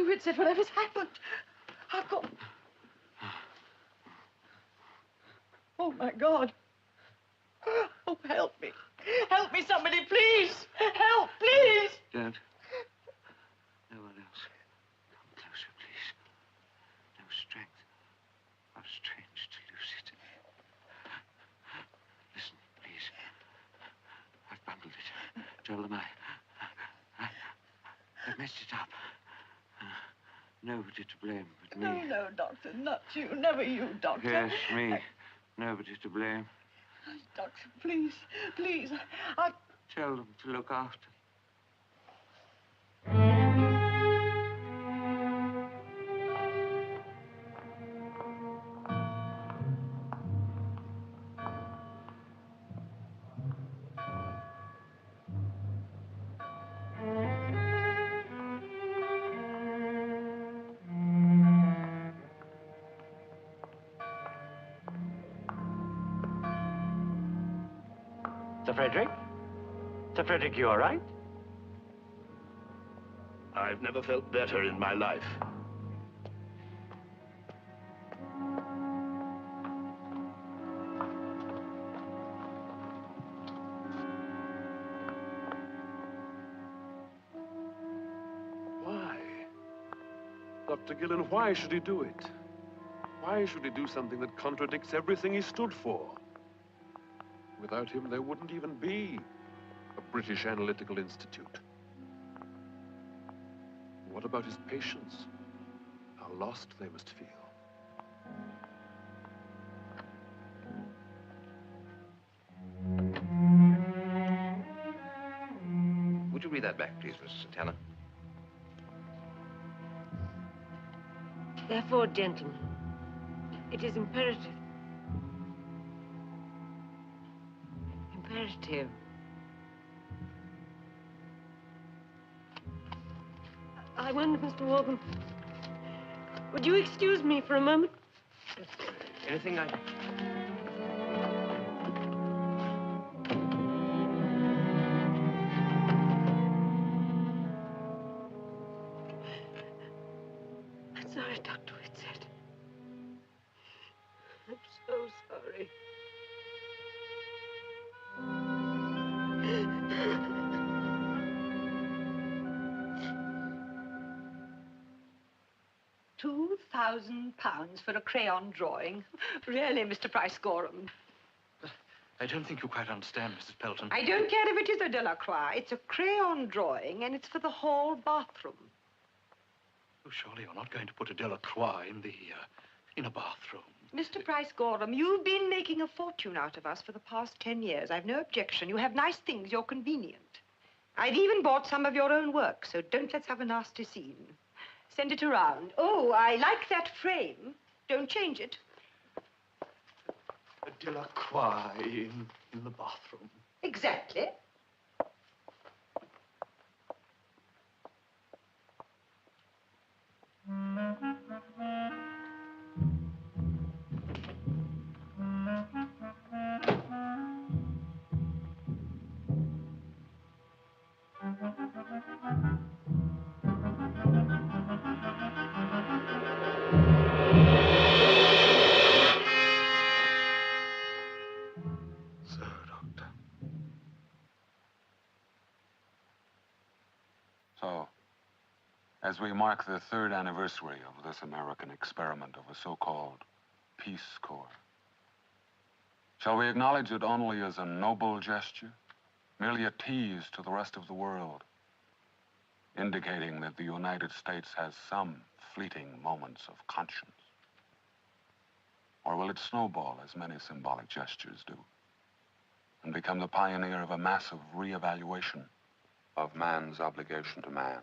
Dr. Whitsett, whatever's happened? I've got... Oh, my God. Oh, help me. Help me, somebody, please. Help, please. Don't. No one else. Come closer, please. No strength. How strange to lose it. Listen, please. I've bundled it. Tell them I've messed it up. Nobody to blame but me. No, no, Doctor, not you. Never you, Doctor. Yes, me. Nobody to blame. Doctor, please, please. I... Tell them to look after. Sir Frederick? Sir Frederick, you all right? I've never felt better in my life. Why? Dr. Gillen, why should he do it? Why should he do something that contradicts everything he stood for? Without him, there wouldn't even be a British Analytical Institute. What about his patients? How lost they must feel. Would you read that back, please, Mrs. Santana? Therefore, gentlemen, it is imperative. Imperative. I wonder, Mr. Walton, would you excuse me for a moment? Anything I... I'm sorry, Dr. Whitsett. I'm so sorry. £2,000 for a crayon drawing. Really, Mr. Price Gorham. I don't think you quite understand, Mrs. Pelton. I don't care if it is a Delacroix. It's a crayon drawing, and it's for the hall bathroom. Oh, surely you're not going to put a Delacroix in a bathroom. Mr. Price Gorham, you've been making a fortune out of us for the past 10 years. I've no objection. You have nice things. You're convenient. I've even bought some of your own work, so don't let's have a nasty scene. Send it around. Oh, I like that frame. Don't change it. A Delacroix in the bathroom. Exactly. So, as we mark the 3rd anniversary of this American experiment of a so-called Peace Corps, shall we acknowledge it only as a noble gesture, merely a tease to the rest of the world, indicating that the United States has some fleeting moments of conscience? Or will it snowball as many symbolic gestures do, and become the pioneer of a massive reevaluation of man's obligation to man?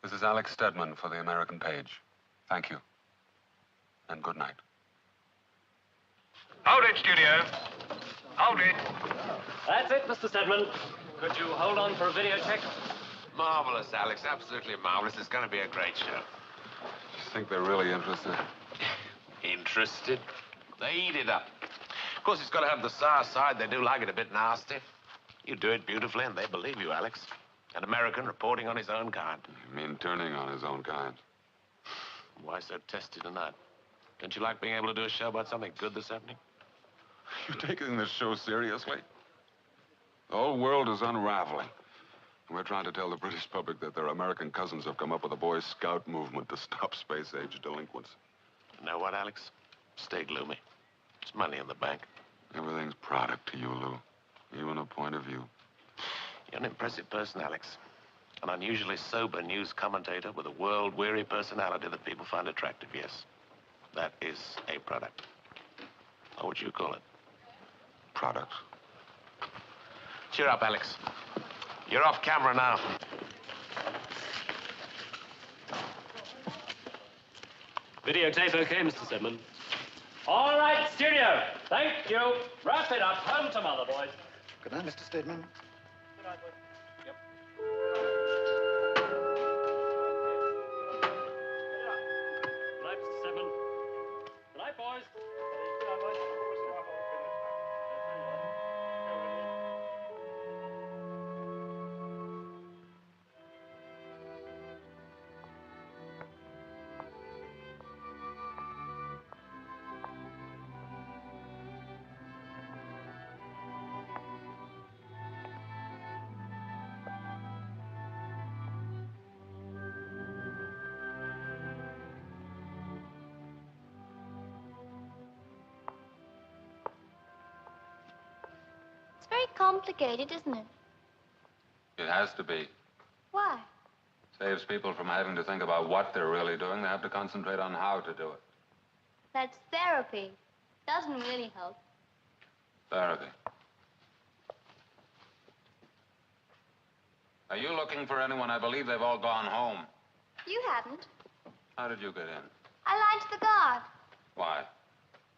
This is Alex Stedman for the American Page. Thank you, and good night. Hold it, studio. Hold it. That's it, Mr. Stedman. Could you hold on for a video check? Marvelous, Alex. Absolutely marvelous. It's going to be a great show. I think they're really interested. Interested? They eat it up. Of course, it's got to have the sour side. They do like it a bit nasty. You do it beautifully, and they believe you, Alex. An American reporting on his own kind. You mean turning on his own kind? Why so testy tonight? Don't you like being able to do a show about something good that's happening? You taking this show seriously? The whole world is unraveling. And we're trying to tell the British public that their American cousins have come up with a Boy Scout movement to stop space-age delinquents. You know what, Alex? Stay gloomy. There's money in the bank. Everything's product to you, Lou. Even a point of view. You're an impressive person, Alex. An unusually sober news commentator with a world-weary personality that people find attractive, yes. That is a product. What would you call it? Product. Cheer up, Alex. You're off camera now. Videotape okay, Mr. Sidman? All right, studio. Thank you. Wrap it up. Home to mother, boys. Good night, Mr. Stedman. Good night, boys. Yep. Good night, Mr. Sidman. Good night, boys. Good night, boys. It's very complicated, isn't it? It has to be. Why? Saves people from having to think about what they're really doing. They have to concentrate on how to do it. That's therapy. Doesn't really help. Therapy. Are you looking for anyone? I believe they've all gone home. You haven't. How did you get in? I lied to the guard. Why?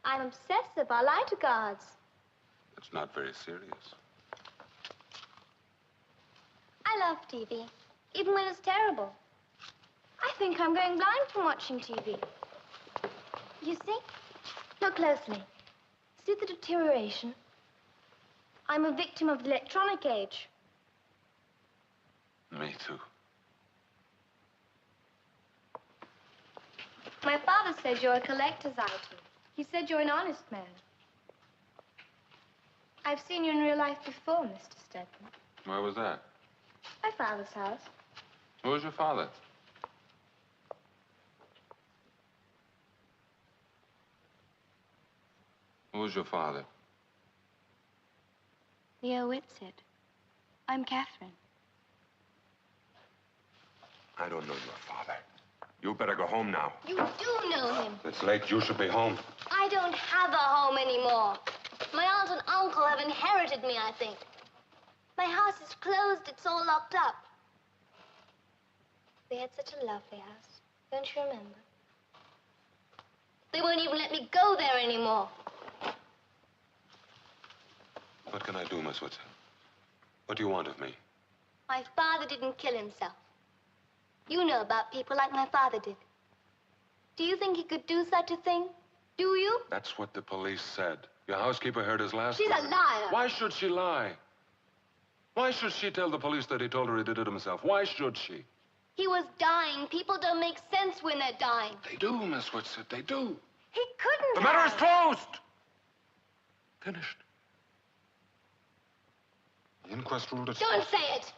I'm obsessive. I lie to guards. It's not very serious. I love TV, even when it's terrible. I think I'm going blind from watching TV. You see? Look closely. See the deterioration? I'm a victim of the electronic age. Me too. My father says you're a collector's item. He said you're an honest man. I've seen you in real life before, Mr. Stedman. Where was that? My father's house. Who was your father? Who was your father? Leo Whitsitt. I'm Catherine. I don't know your father. You better go home now. You do know him. It's late. You should be home. I don't have a home anymore. My aunt and uncle have inherited me, I think. My house is closed. It's all locked up. They had such a lovely house. Don't you remember? They won't even let me go there anymore. What can I do, Miss Whitson? What do you want of me? My father didn't kill himself. You know about people like my father did. Do you think he could do such a thing? Do you? That's what the police said. Your housekeeper heard his last She's a word. liar. Why should she lie? Why should she tell the police that he told her he did it himself? Why should she? He was dying. People don't make sense when they're dying. They do, Miss Whitsitt. They do. He couldn't The matter is closed. Finished. The inquest ruled it. Don't say it.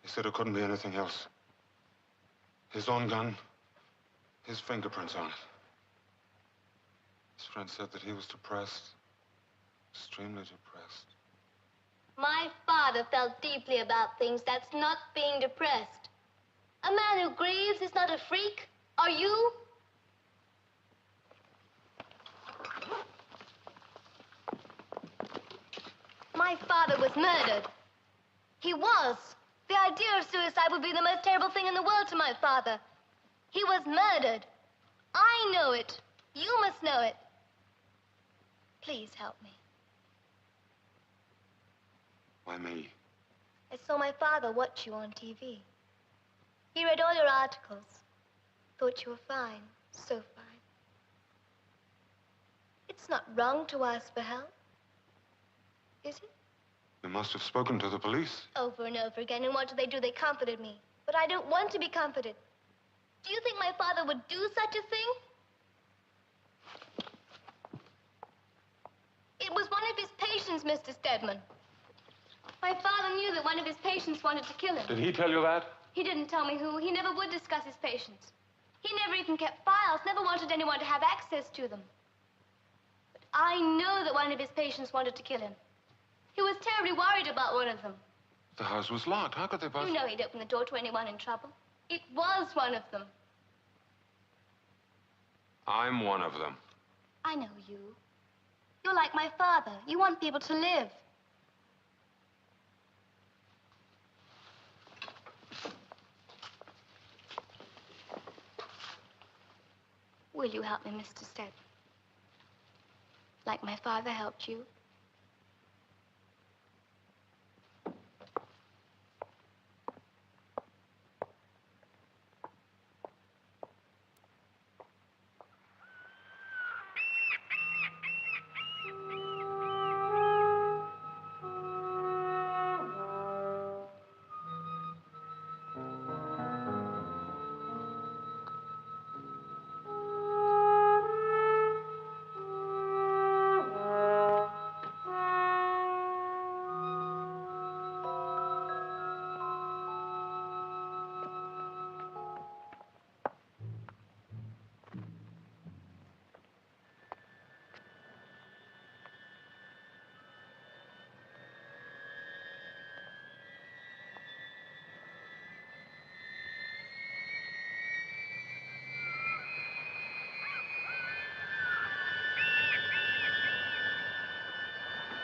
He said it couldn't be anything else. His own gun, his fingerprints on it. His friend said that he was depressed. Extremely depressed. My father felt deeply about things. That's not being depressed. A man who grieves is not a freak. Are you? My father was murdered. He was. The idea of suicide would be the most terrible thing in the world to my father. He was murdered. I know it. You must know it. Please help me. Why me? I saw my father watch you on TV. He read all your articles. Thought you were fine. So fine. It's not wrong to ask for help. Is it? You must have spoken to the police. Over and over again, and what do? They comforted me. But I don't want to be comforted. Do you think my father would do such a thing? It was one of his patients, Mr. Stedman. My father knew that one of his patients wanted to kill him. Did he tell you that? He didn't tell me who. He never would discuss his patients. He never even kept files, never wanted anyone to have access to them. But I know that one of his patients wanted to kill him. He was terribly worried about one of them. The house was locked. How could they possibly... You know he'd open the door to anyone in trouble. It was one of them. I'm one of them. I know you. You're like my father. You want people to live. Will you help me, Mr. Stedman? Like my father helped you?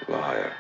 Liar.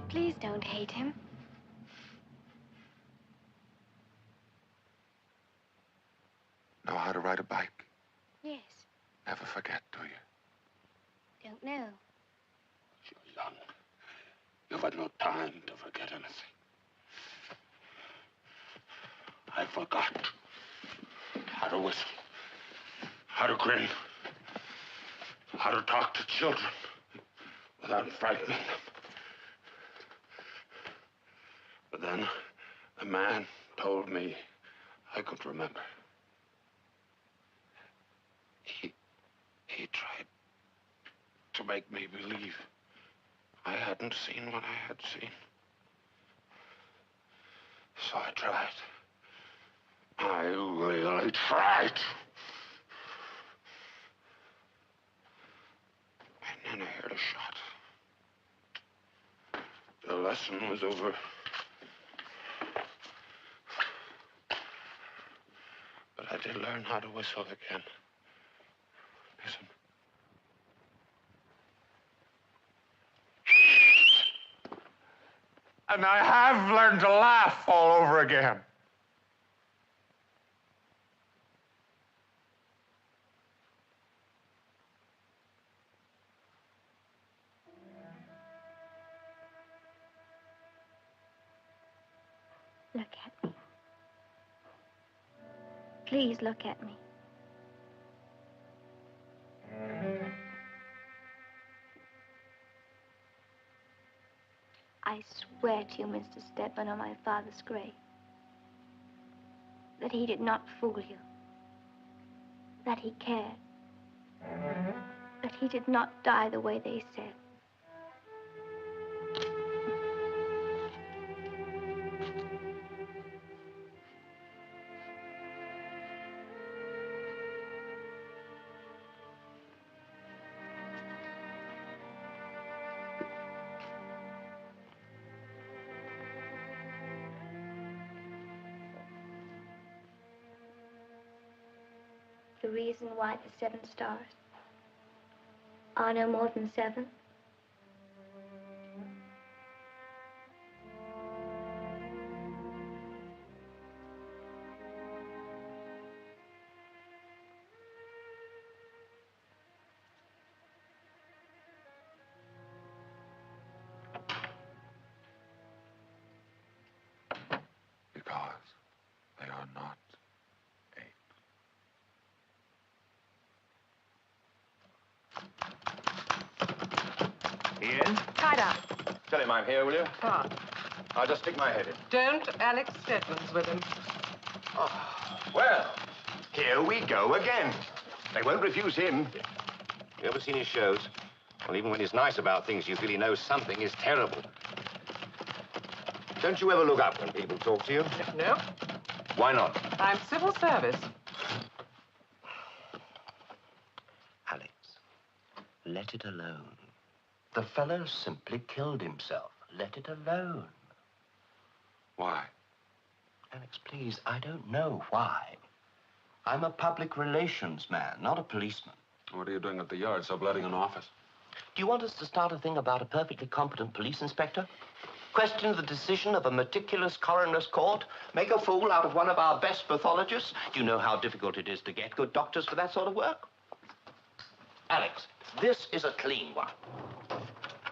Please don't hate him. Know how to ride a bike? Yes. Never forget, do you? Don't know. You're young. You've had no time to forget anything. I forgot how to whistle, how to grin, how to talk to children without frightening them. But then a man told me I could remember. He tried to make me believe I hadn't seen what I had seen. So I tried. I really tried. And then I heard a shot. The lesson was over. But I did learn how to whistle again. And I have learned to laugh all over again. Look at me. Please look at me. I swear to you, Mr. Stedman, on my father's grave, that he did not fool you, that he cared, that he did not die the way they said. The reason why the 7 stars are no more than 7? Because they are not 8. Ian? Tied up. Tell him I'm here, will you? Ah. I'll just stick my head in. Don't. Alex Stedman's with him. Oh, well, here we go again. They won't refuse him. You ever seen his shows? Well, even when he's nice about things, you feel he knows something is terrible. Don't you ever look up when people talk to you? No. Why not? I'm civil service. Alex, let it alone. The fellow simply killed himself. Let it alone. Why? Alex, please, I don't know why. I'm a public relations man, not a policeman. What are you doing at the yard, subletting an office? Do you want us to start a thing about a perfectly competent police inspector? Question the decision of a meticulous coroner's court? Make a fool out of one of our best pathologists? Do you know how difficult it is to get good doctors for that sort of work? Alex, this is a clean one.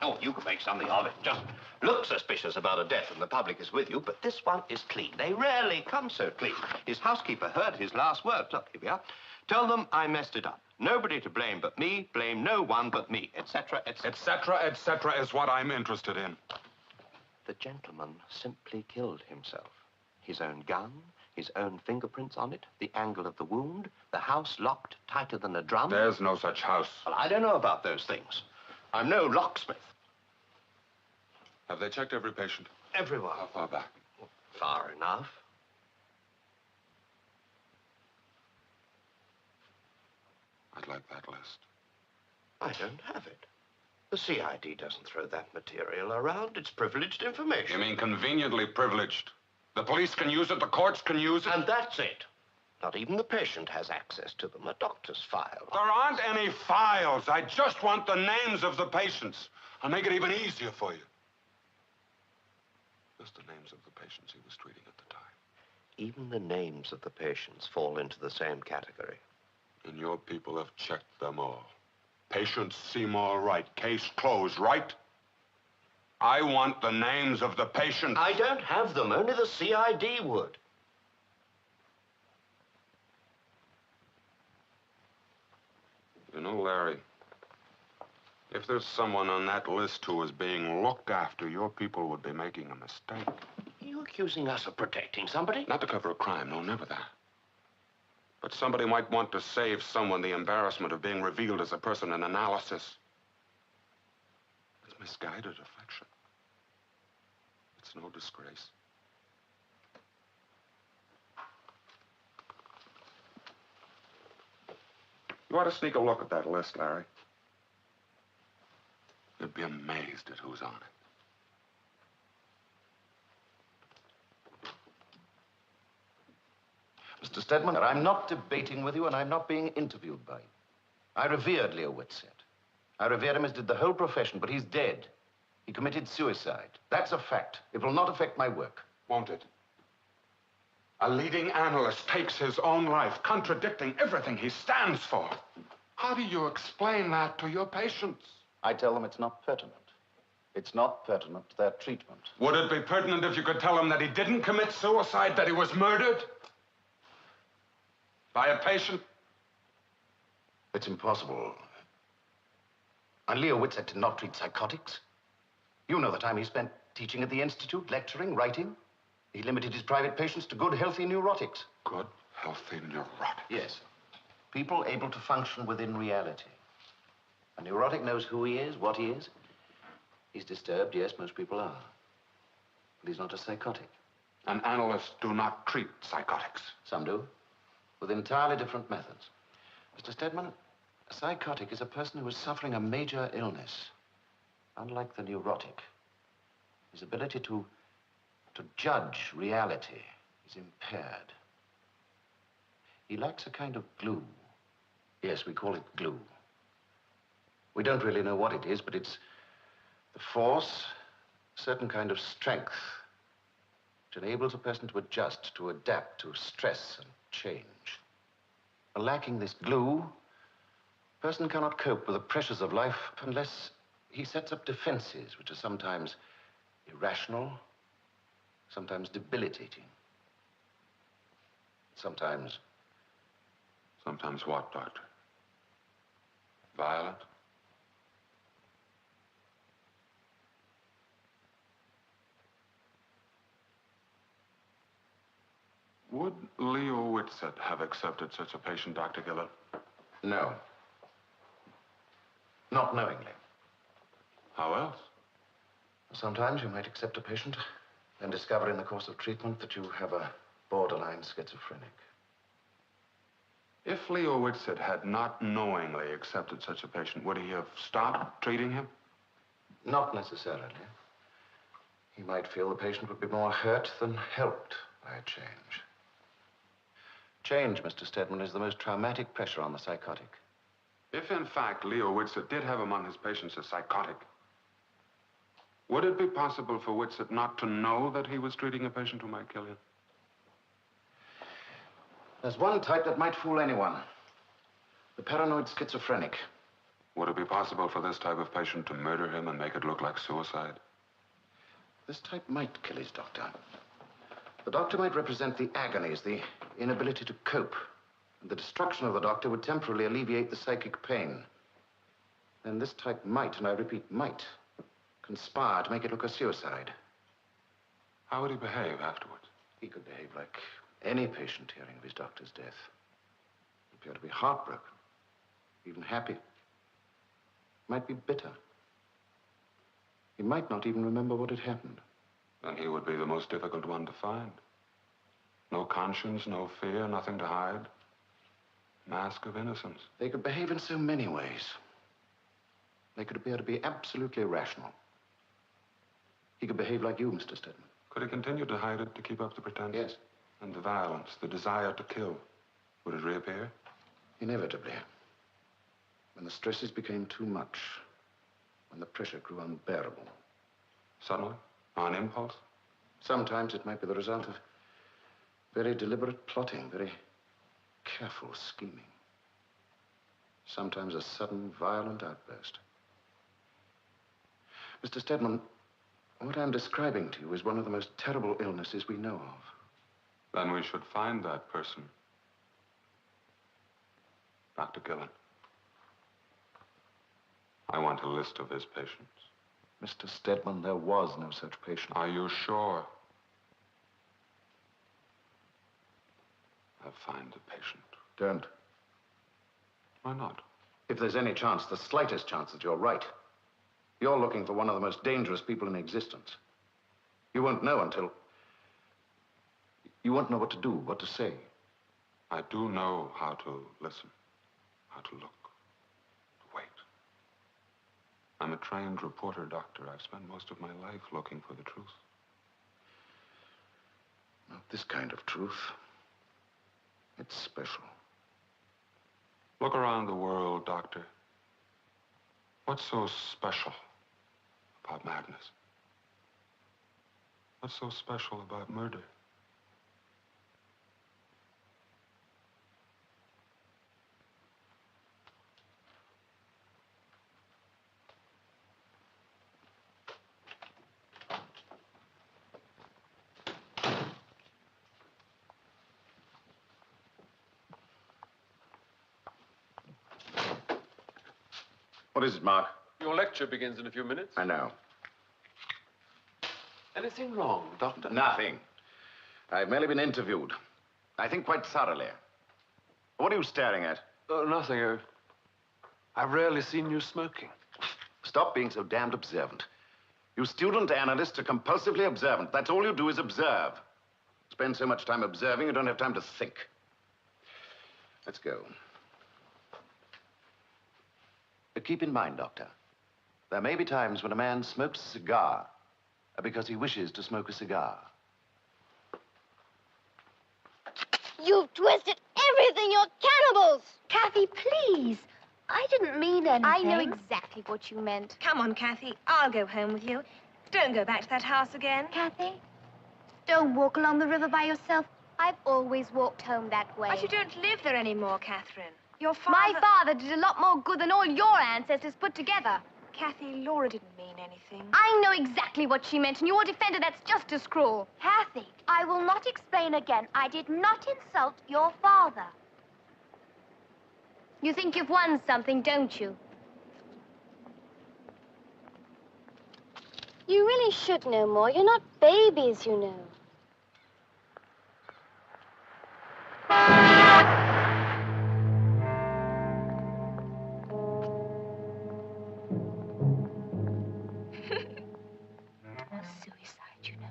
Oh, you can make something of it. Just look suspicious about a death and the public is with you, but this one is clean. They rarely come so clean. His housekeeper heard his last words. Look, here we are. Tell them I messed it up. Nobody to blame but me. Blame no one but me, etc., etc. Etc., etc. is what I'm interested in. The gentleman simply killed himself. His own gun, his own fingerprints on it, the angle of the wound, the house locked tighter than a drum. There's no such house. Well, I don't know about those things. I'm no locksmith. Have they checked every patient? Everyone. How far back? Far enough. I'd like that list. I don't have it. The CID doesn't throw that material around. It's privileged information. You mean conveniently privileged? The police can use it, the courts can use it? And that's it. Not even the patient has access to them. A doctor's file. There aren't any files. I just want the names of the patients. I'll make it even easier for you. Just the names of the patients he was treating at the time. Even the names of the patients fall into the same category. And your people have checked them all. Patient Seymour Wright. Case closed, right? I want the names of the patients. I don't have them. Only the CID would. You know, Larry, if there's someone on that list who is being looked after, your people would be making a mistake. Are you accusing us of protecting somebody? Not to cover a crime, no, never that. But somebody might want to save someone the embarrassment of being revealed as a person in analysis. It's misguided affection. It's no disgrace. You ought to sneak a look at that list, Larry. You'd be amazed at who's on it. Mr. Stedman, I'm not debating with you, and I'm not being interviewed by you. I revered Leo Whitsett. I revered him as did the whole profession, but he's dead. He committed suicide. That's a fact. It will not affect my work. Won't it? A leading analyst takes his own life, contradicting everything he stands for. How do you explain that to your patients? I tell them it's not pertinent. It's not pertinent to their treatment. Would it be pertinent if you could tell him that he didn't commit suicide, that he was murdered? By a patient? It's impossible. And Leo Whitsett did not treat psychotics. You know the time he spent teaching at the Institute, lecturing, writing. He limited his private patients to good, healthy neurotics. Good, healthy neurotics? Yes. People able to function within reality. A neurotic knows who he is, what he is. He's disturbed, yes, most people are. But he's not a psychotic. And analysts do not treat psychotics. Some do, with entirely different methods. Mr. Stedman, a psychotic is a person who is suffering a major illness. Unlike the neurotic, his ability to judge reality is impaired. He lacks a kind of glue. Yes, we call it glue. We don't really know what it is, but it's the force, a certain kind of strength, which enables a person to adjust, to adapt to stress and change. Lacking this glue, a person cannot cope with the pressures of life unless he sets up defenses, which are sometimes irrational, sometimes debilitating, sometimes... Sometimes what, Doctor? Violent? Would Leo Whitsett have accepted such a patient, Dr. Gillett? No. Not knowingly. How else? Sometimes you might accept a patient and discover in the course of treatment that you have a borderline schizophrenic. If Leo Whitsett had not knowingly accepted such a patient, would he have stopped treating him? Not necessarily. He might feel the patient would be more hurt than helped by a change. Change, Mr. Stedman, is the most traumatic pressure on the psychotic. If, in fact, Leo Whitsett did have among his patients a psychotic, would it be possible for Whitsett not to know that he was treating a patient who might kill him? There's one type that might fool anyone. The paranoid schizophrenic. Would it be possible for this type of patient to murder him and make it look like suicide? This type might kill his doctor. The doctor might represent the agonies, the inability to cope. And the destruction of the doctor would temporarily alleviate the psychic pain. Then this type might, and I repeat, might, conspire to make it look a suicide. How would he behave afterwards? He could behave like any patient hearing of his doctor's death. He'd appear to be heartbroken, even happy. Might be bitter. He might not even remember what had happened. Then he would be the most difficult one to find. No conscience, no fear, nothing to hide. Mask of innocence. They could behave in so many ways. They could appear to be absolutely irrational. He could behave like you, Mr. Stedman. Could he continue to hide it to keep up the pretense? Yes. And the violence, the desire to kill, would it reappear? Inevitably. When the stresses became too much, when the pressure grew unbearable. Suddenly? On impulse? Sometimes it might be the result of very deliberate plotting, very careful scheming. Sometimes a sudden, violent outburst. Mr. Stedman, what I'm describing to you is one of the most terrible illnesses we know of. Then we should find that person. Dr. Gillen. I want a list of his patients. Mr. Stedman, there was no such patient. Are you sure? I'll find the patient. Don't. Why not? If there's any chance, the slightest chance that you're right, you're looking for one of the most dangerous people in existence. You won't know until... You won't know what to do, what to say. I do know how to listen, how to look, to wait. I'm a trained reporter, Doctor. I've spent most of my life looking for the truth. Not this kind of truth. It's special. Look around the world, Doctor. What's so special about madness? What's so special about murder? What is it, Mark? Your lecture begins in a few minutes. I know. Anything wrong, Doctor? Nothing. I've merely been interviewed. I think quite thoroughly. What are you staring at? Nothing. I've rarely seen you smoking. Stop being so damned observant. You student analysts are compulsively observant. That's all you do is observe. Spend so much time observing, you don't have time to think. Let's go. But keep in mind, Doctor, there may be times when a man smokes a cigar because he wishes to smoke a cigar. You've twisted everything. You're cannibals. Kathy, please. I didn't mean anything. I know exactly what you meant. Come on, Kathy. I'll go home with you. Don't go back to that house again. Kathy, don't walk along the river by yourself. I've always walked home that way. But you don't live there anymore, Catherine. Your father... My father did a lot more good than all your ancestors put together. Kathy, Laura didn't mean anything. I know exactly what she meant, and you're a defender that's just as cruel. Kathy, I will not explain again. I did not insult your father. You think you've won something, don't you? You really should know more. You're not babies, you know. Suicide, you know.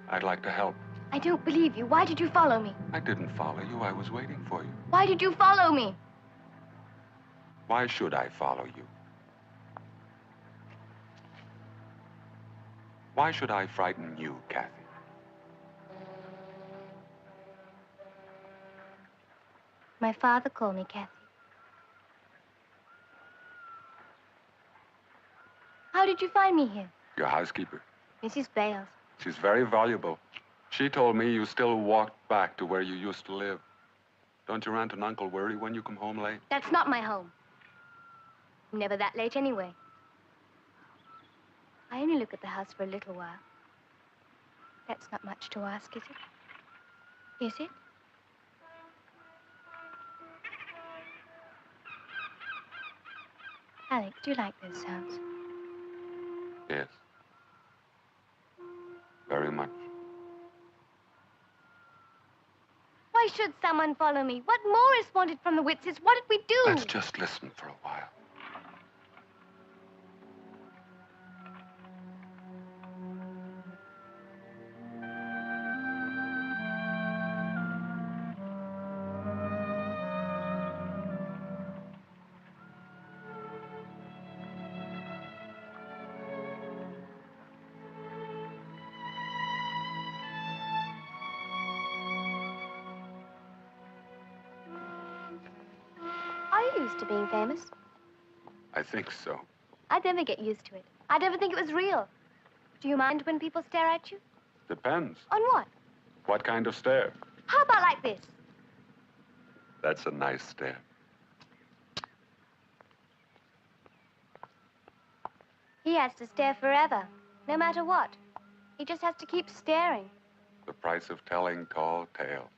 I'd like to help. I don't believe you. Why did you follow me? I didn't follow you. I was waiting for you. Why did you follow me? Why should I follow you? Why should I frighten you, Kathy? My father called me Kathy. How did you find me here? Your housekeeper. Mrs. Bales. She's very valuable. She told me you still walked back to where you used to live. Don't your aunt and uncle worry when you come home late? That's not my home. I'm never that late anyway. I only look at the house for a little while. That's not much to ask, is it? Is it? Alex, do you like those sounds? Yes. Very much. Why should someone follow me? What more is wanted from the Witzes? What did we do? Let's just listen for a while. Are you used to being famous? I think so. I'd never get used to it. I'd never think it was real. Do you mind when people stare at you? Depends. On what? What kind of stare? How about like this? That's a nice stare. He has to stare forever, no matter what. He just has to keep staring. The price of telling tall tales.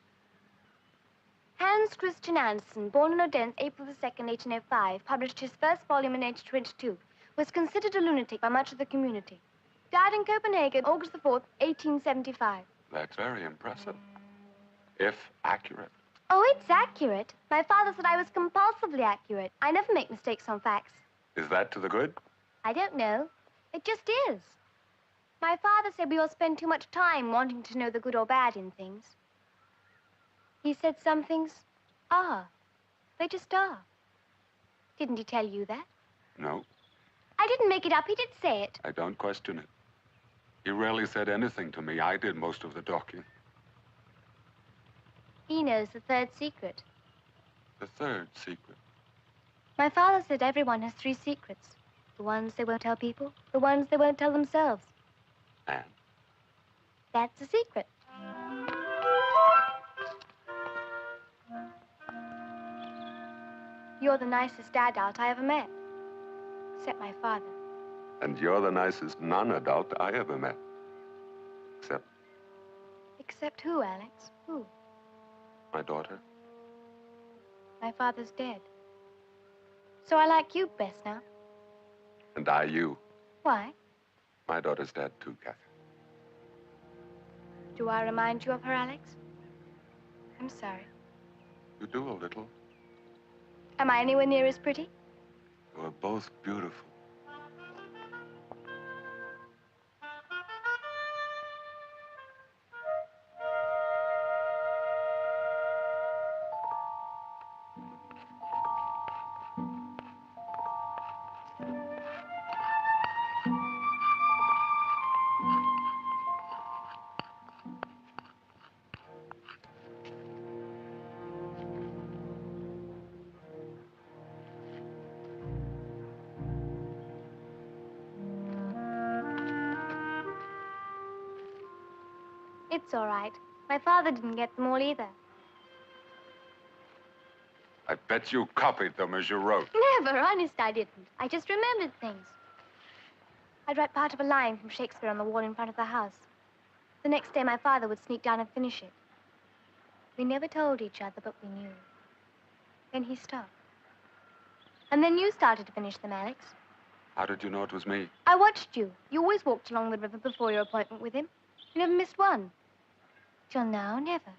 Hans Christian Andersen, born in Odense, April the 2nd, 1805, published his first volume in 1822, was considered a lunatic by much of the community. Died in Copenhagen, August the 4th, 1875. That's very impressive. If accurate. Oh, it's accurate. My father said I was compulsively accurate. I never make mistakes on facts. Is that to the good? I don't know. It just is. My father said we all spend too much time wanting to know the good or bad in things. He said some things are. They just are. Didn't he tell you that? No, I didn't make it up. He did say it. I don't question it. He rarely said anything to me. I did most of the talking. He knows the third secret. The third secret. My father said everyone has 3 secrets. The ones they won't tell people, the ones they won't tell themselves. And? That's a secret. You're the nicest adult I ever met. Except my father. And you're the nicest non-adult I ever met. Except Except who, Alex? Who? my daughter. My father's dead. So I like you best now. And I you. Why? My daughter's dead too, Kathy. Do I remind you of her, Alex? I'm sorry. You do a little. Am I anywhere near as pretty? You are both beautiful. It's all right. My father didn't get them all either. I bet you copied them as you wrote. Never, honest, I didn't. I just remembered things. I'd write part of a line from Shakespeare on the wall in front of the house. The next day, my father would sneak down and finish it. We never told each other, but we knew. Then he stopped. And then you started to finish them, Alex. How did you know it was me? I watched you. You always walked along the river before your appointment with him. You never missed one. Till now, never.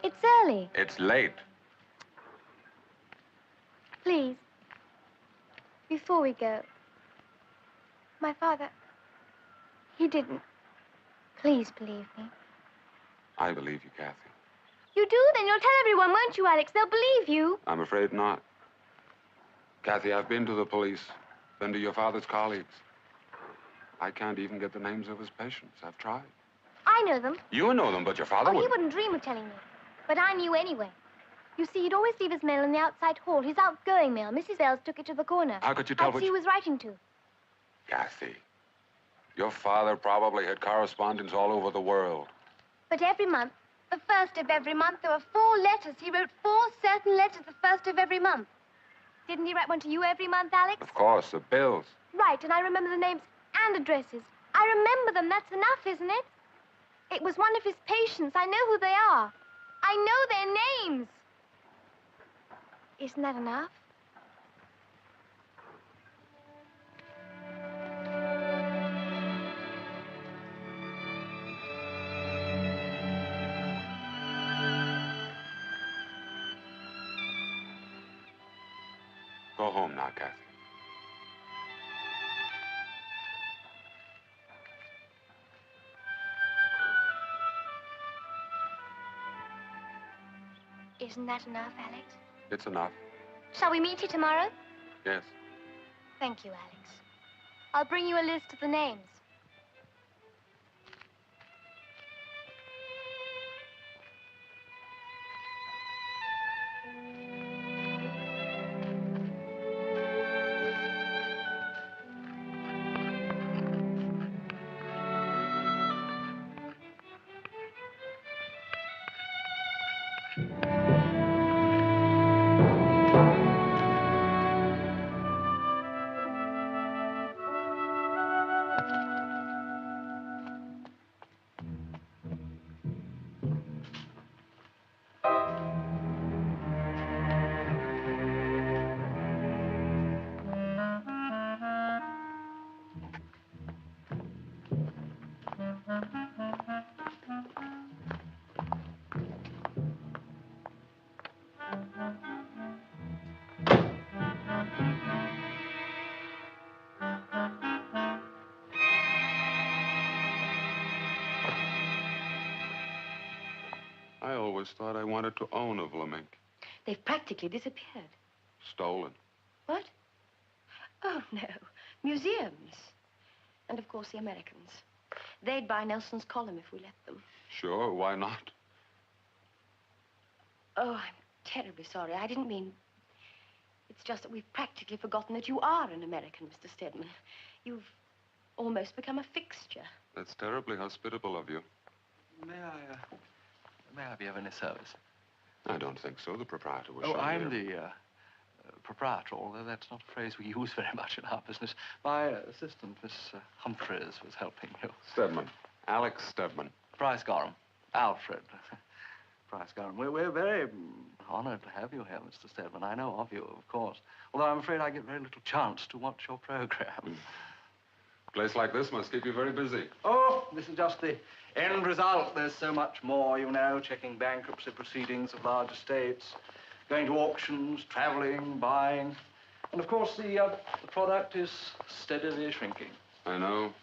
It's early. It's late. Please. Before we go. My father, he didn't. Please believe me. I believe you, Kathy. You do? Then you'll tell everyone, won't you, Alex? They'll believe you. I'm afraid not. Kathy, I've been to the police, been to your father's colleagues. I can't even get the names of his patients. I've tried. I know them. You know them, but your father He wouldn't. wouldn't dream of telling me. But I knew anyway. You see, he'd always leave his mail in the outside hall. His outgoing mail. Mrs. Bells took it to the corner. How could you tell I'd which... see who he was writing to. Kathy, your father probably had correspondents all over the world. But every month, the first of every month, there were 4 letters. He wrote 4 certain letters the first of every month. Didn't he write one to you every month, Alex? Of course, the bills. Right, and I remember the names and addresses. I remember them. That's enough, isn't it? It was one of his patients. I know who they are. I know their names. Isn't that enough? Go home now, Kathy. Isn't that enough, Alex? It's enough. Shall we meet you tomorrow? Yes. Thank you, Alex. I'll bring you a list of the names. I always thought I wanted to own a Vlamink. They've practically disappeared. Stolen. What? Oh, no. Museums. And, of course, the Americans. They'd buy Nelson's column if we let them. Sure, why not? Oh, I'm terribly sorry. I didn't mean... It's just that we've practically forgotten that you are an American, Mr. Stedman. You've almost become a fixture. That's terribly hospitable of you. May I be of any service? I don't think so. The proprietor was Oh, shown I'm here. the proprietor, although that's not a phrase we use very much in our business. My assistant, Miss Humphreys, was helping you. Stedman. Alex Stedman. Price Gorham. Alfred. Price Gorham. We're very honored to have you here, Mr. Stedman. I know of you, of course. Although I'm afraid I get very little chance to watch your program. A place like this must keep you very busy. Oh, this is just the end result. There's so much more, you know, checking bankruptcy proceedings of large estates, going to auctions, traveling, buying. And, of course, the product is steadily shrinking. I know.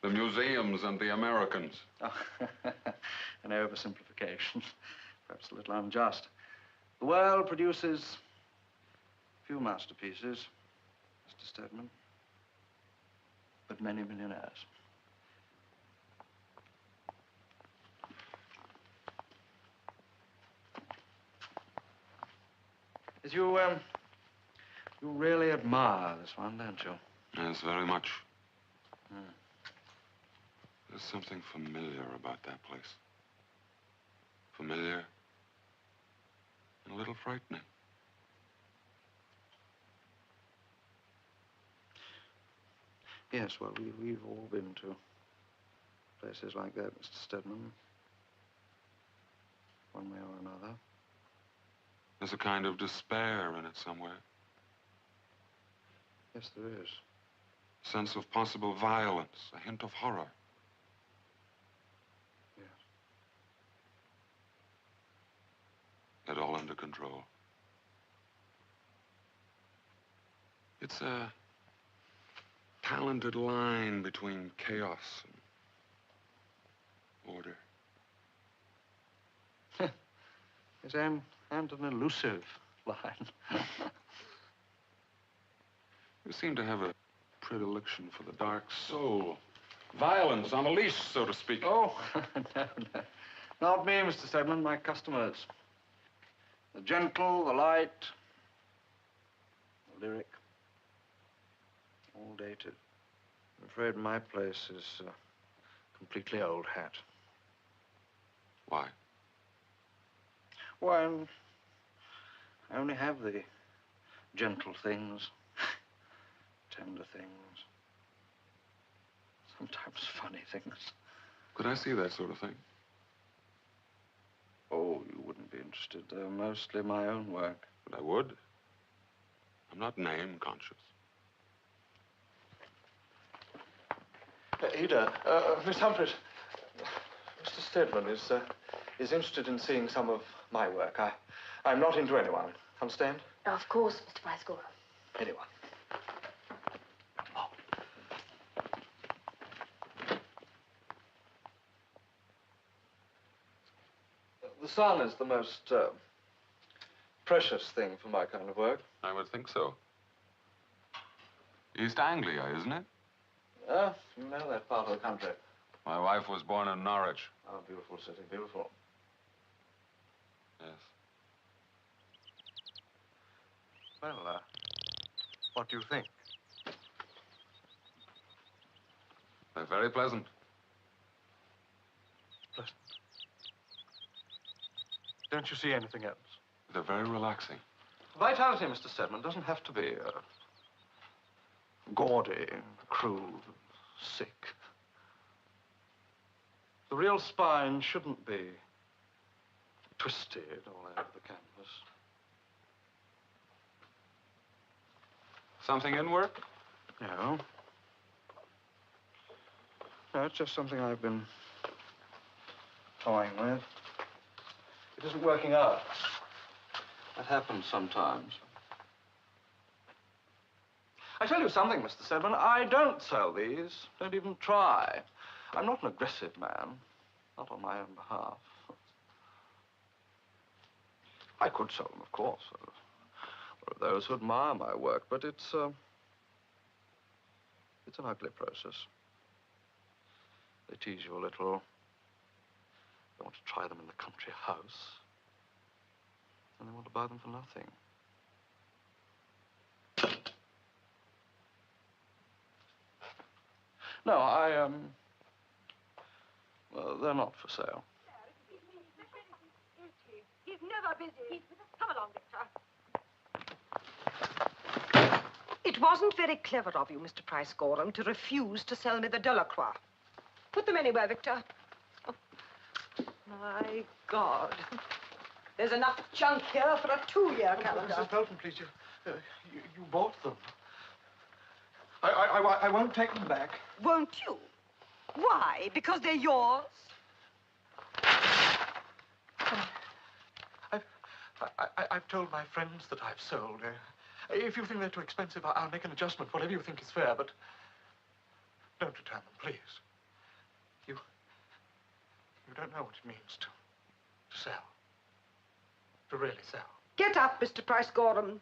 The museums and the Americans. Oh, an oversimplification. Perhaps a little unjust. The world produces few masterpieces, Mr. Stedman, but many millionaires. As you really admire this one, don't you? Yes, very much. Hmm. There's something familiar about that place. Familiar and a little frightening. Yes, well, we've all been to places like that, Mr. Stedman. One way or another. There's a kind of despair in it somewhere. Yes, there is. A sense of possible violence, a hint of horror. Yes. Yet all under control. It's a talented line between chaos and order. Yes, and an elusive line. You seem to have a predilection for the dark soul. Violence on a leash, so to speak. Oh, no. Not me, Mr. Stedman, my customers. The gentle, the light, the lyric. All dated. I'm afraid my place is completely old hat. Why? Well, I only have the gentle things, tender things, sometimes funny things. Could I see that sort of thing? Oh, you wouldn't be interested. They're mostly my own work. But I would. I'm not name conscious. Ada, Miss Humphreys, Mr. Stedman is interested in seeing some of my work. I'm not into anyone. Understand? Of course, Mr. Price Gorham. Anyone. The sun is the most precious thing for my kind of work. I would think so. East Anglia, isn't it? You know that part of the country. My wife was born in Norwich. Oh, beautiful city, beautiful. Yes. Well, what do you think? They're very pleasant. Pleasant. Don't you see anything else? They're very relaxing. Vitality, Mr. Stedman, doesn't have to be gaudy, crude, sick. The real spine shouldn't be twisted all over the canvas. Something in work? No. No, it's just something I've been toying with. It isn't working out. That happens sometimes. I tell you something, Mr. Stedman, I don't sell these. Don't even try. I'm not an aggressive man. Not on my own behalf. I could sell them, of course. There are those who admire my work, but it's an ugly process. They tease you a little. They want to try them in the country house. And they want to buy them for nothing. No, well, they're not for sale. He's never busy. Come along, Victor. It wasn't very clever of you, Mr. Price Gorham, to refuse to sell me the Delacroix. Put them anywhere, Victor. Oh, my God. There's enough junk here for a 2-year calendar. Mrs. Pelton, please, you bought them. I won't take them back. Won't you? Why? Because they're yours? I've told my friends that I've sold. If you think they're too expensive, I'll make an adjustment, whatever you think is fair, but don't return them, please. You don't know what it means to sell. To really sell. Get up, Mr. Price Gorham.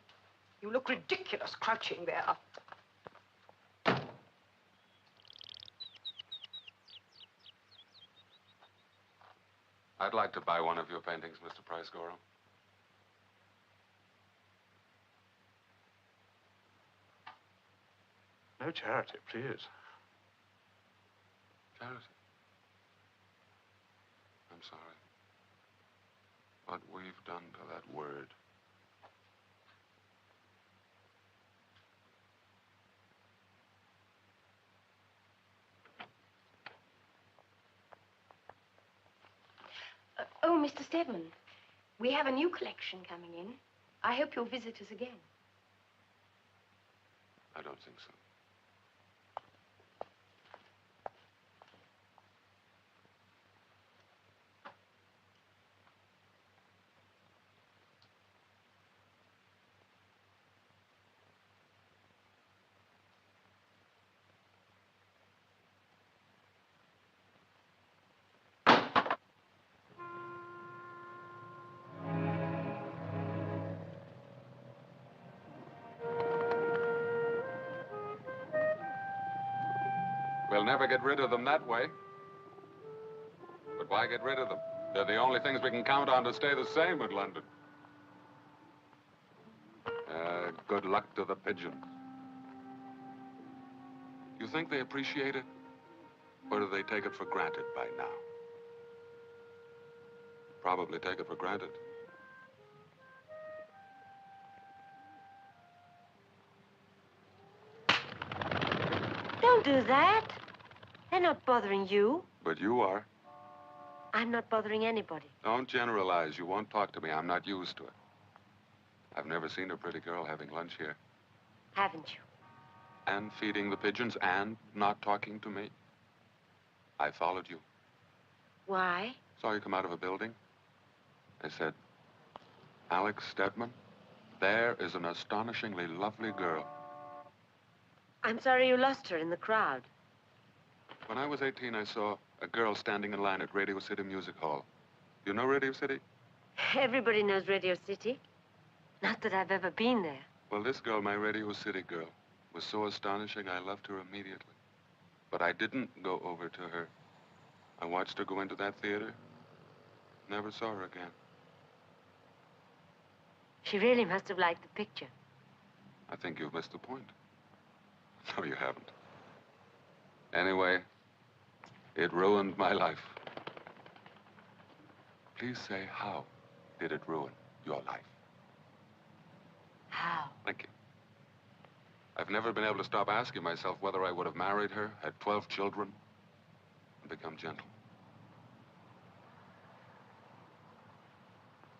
You look ridiculous crouching there. I'd like to buy one of your paintings, Mr. Price Gorham. No charity, please. Charity? I'm sorry. What we've done to that word. Oh, Mr. Stedman, we have a new collection coming in. I hope you'll visit us again. I don't think so. We'll never get rid of them that way. But why get rid of them? They're the only things we can count on to stay the same in London. Good luck to the pigeons. You think they appreciate it? Or do they take it for granted by now? Probably take it for granted. Don't do that. They're not bothering you. But you are. I'm not bothering anybody. Don't generalize. You won't talk to me. I'm not used to it. I've never seen a pretty girl having lunch here. Haven't you? And feeding the pigeons and not talking to me. I followed you. Why? Saw you come out of a building. I said, Alex Stedman, there is an astonishingly lovely girl. I'm sorry you lost her in the crowd. When I was 18, I saw a girl standing in line at Radio City Music Hall. You know Radio City? Everybody knows Radio City. Not that I've ever been there. Well, this girl, my Radio City girl, was so astonishing I loved her immediately. But I didn't go over to her. I watched her go into that theater. Never saw her again. She really must have liked the picture. I think you've missed the point. No, you haven't. Anyway, it ruined my life. Please say, how did it ruin your life? How? Thank you. I've never been able to stop asking myself whether I would have married her, had 12 children, and become gentle.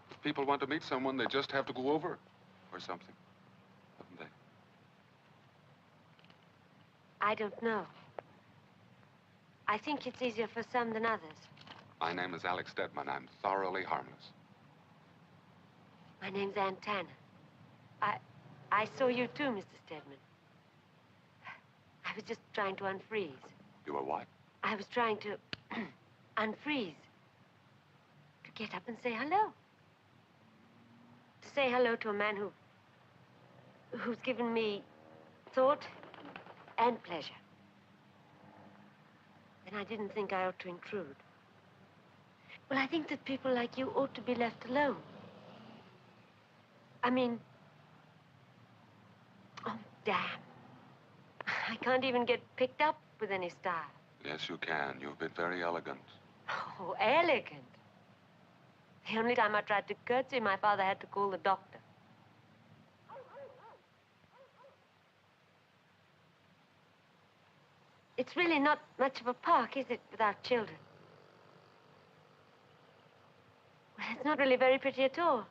If people want to meet someone, they just have to go over or something, haven't they? I don't know. I think it's easier for some than others. My name is Alex Stedman. I'm thoroughly harmless. My name's Ann Tanner. I saw you too, Mr. Stedman. I was just trying to unfreeze. You were what? I was trying to unfreeze. To get up and say hello. To say hello to a man who's given me thought and pleasure. And I didn't think I ought to intrude. Well, I think that people like you ought to be left alone. I mean, oh, damn. I can't even get picked up with any style. Yes, you can. You've been very elegant. Oh, elegant. The only time I tried to curtsy, my father had to call the doctor. It's really not much of a park, is it, without children? Well, it's not really very pretty at all.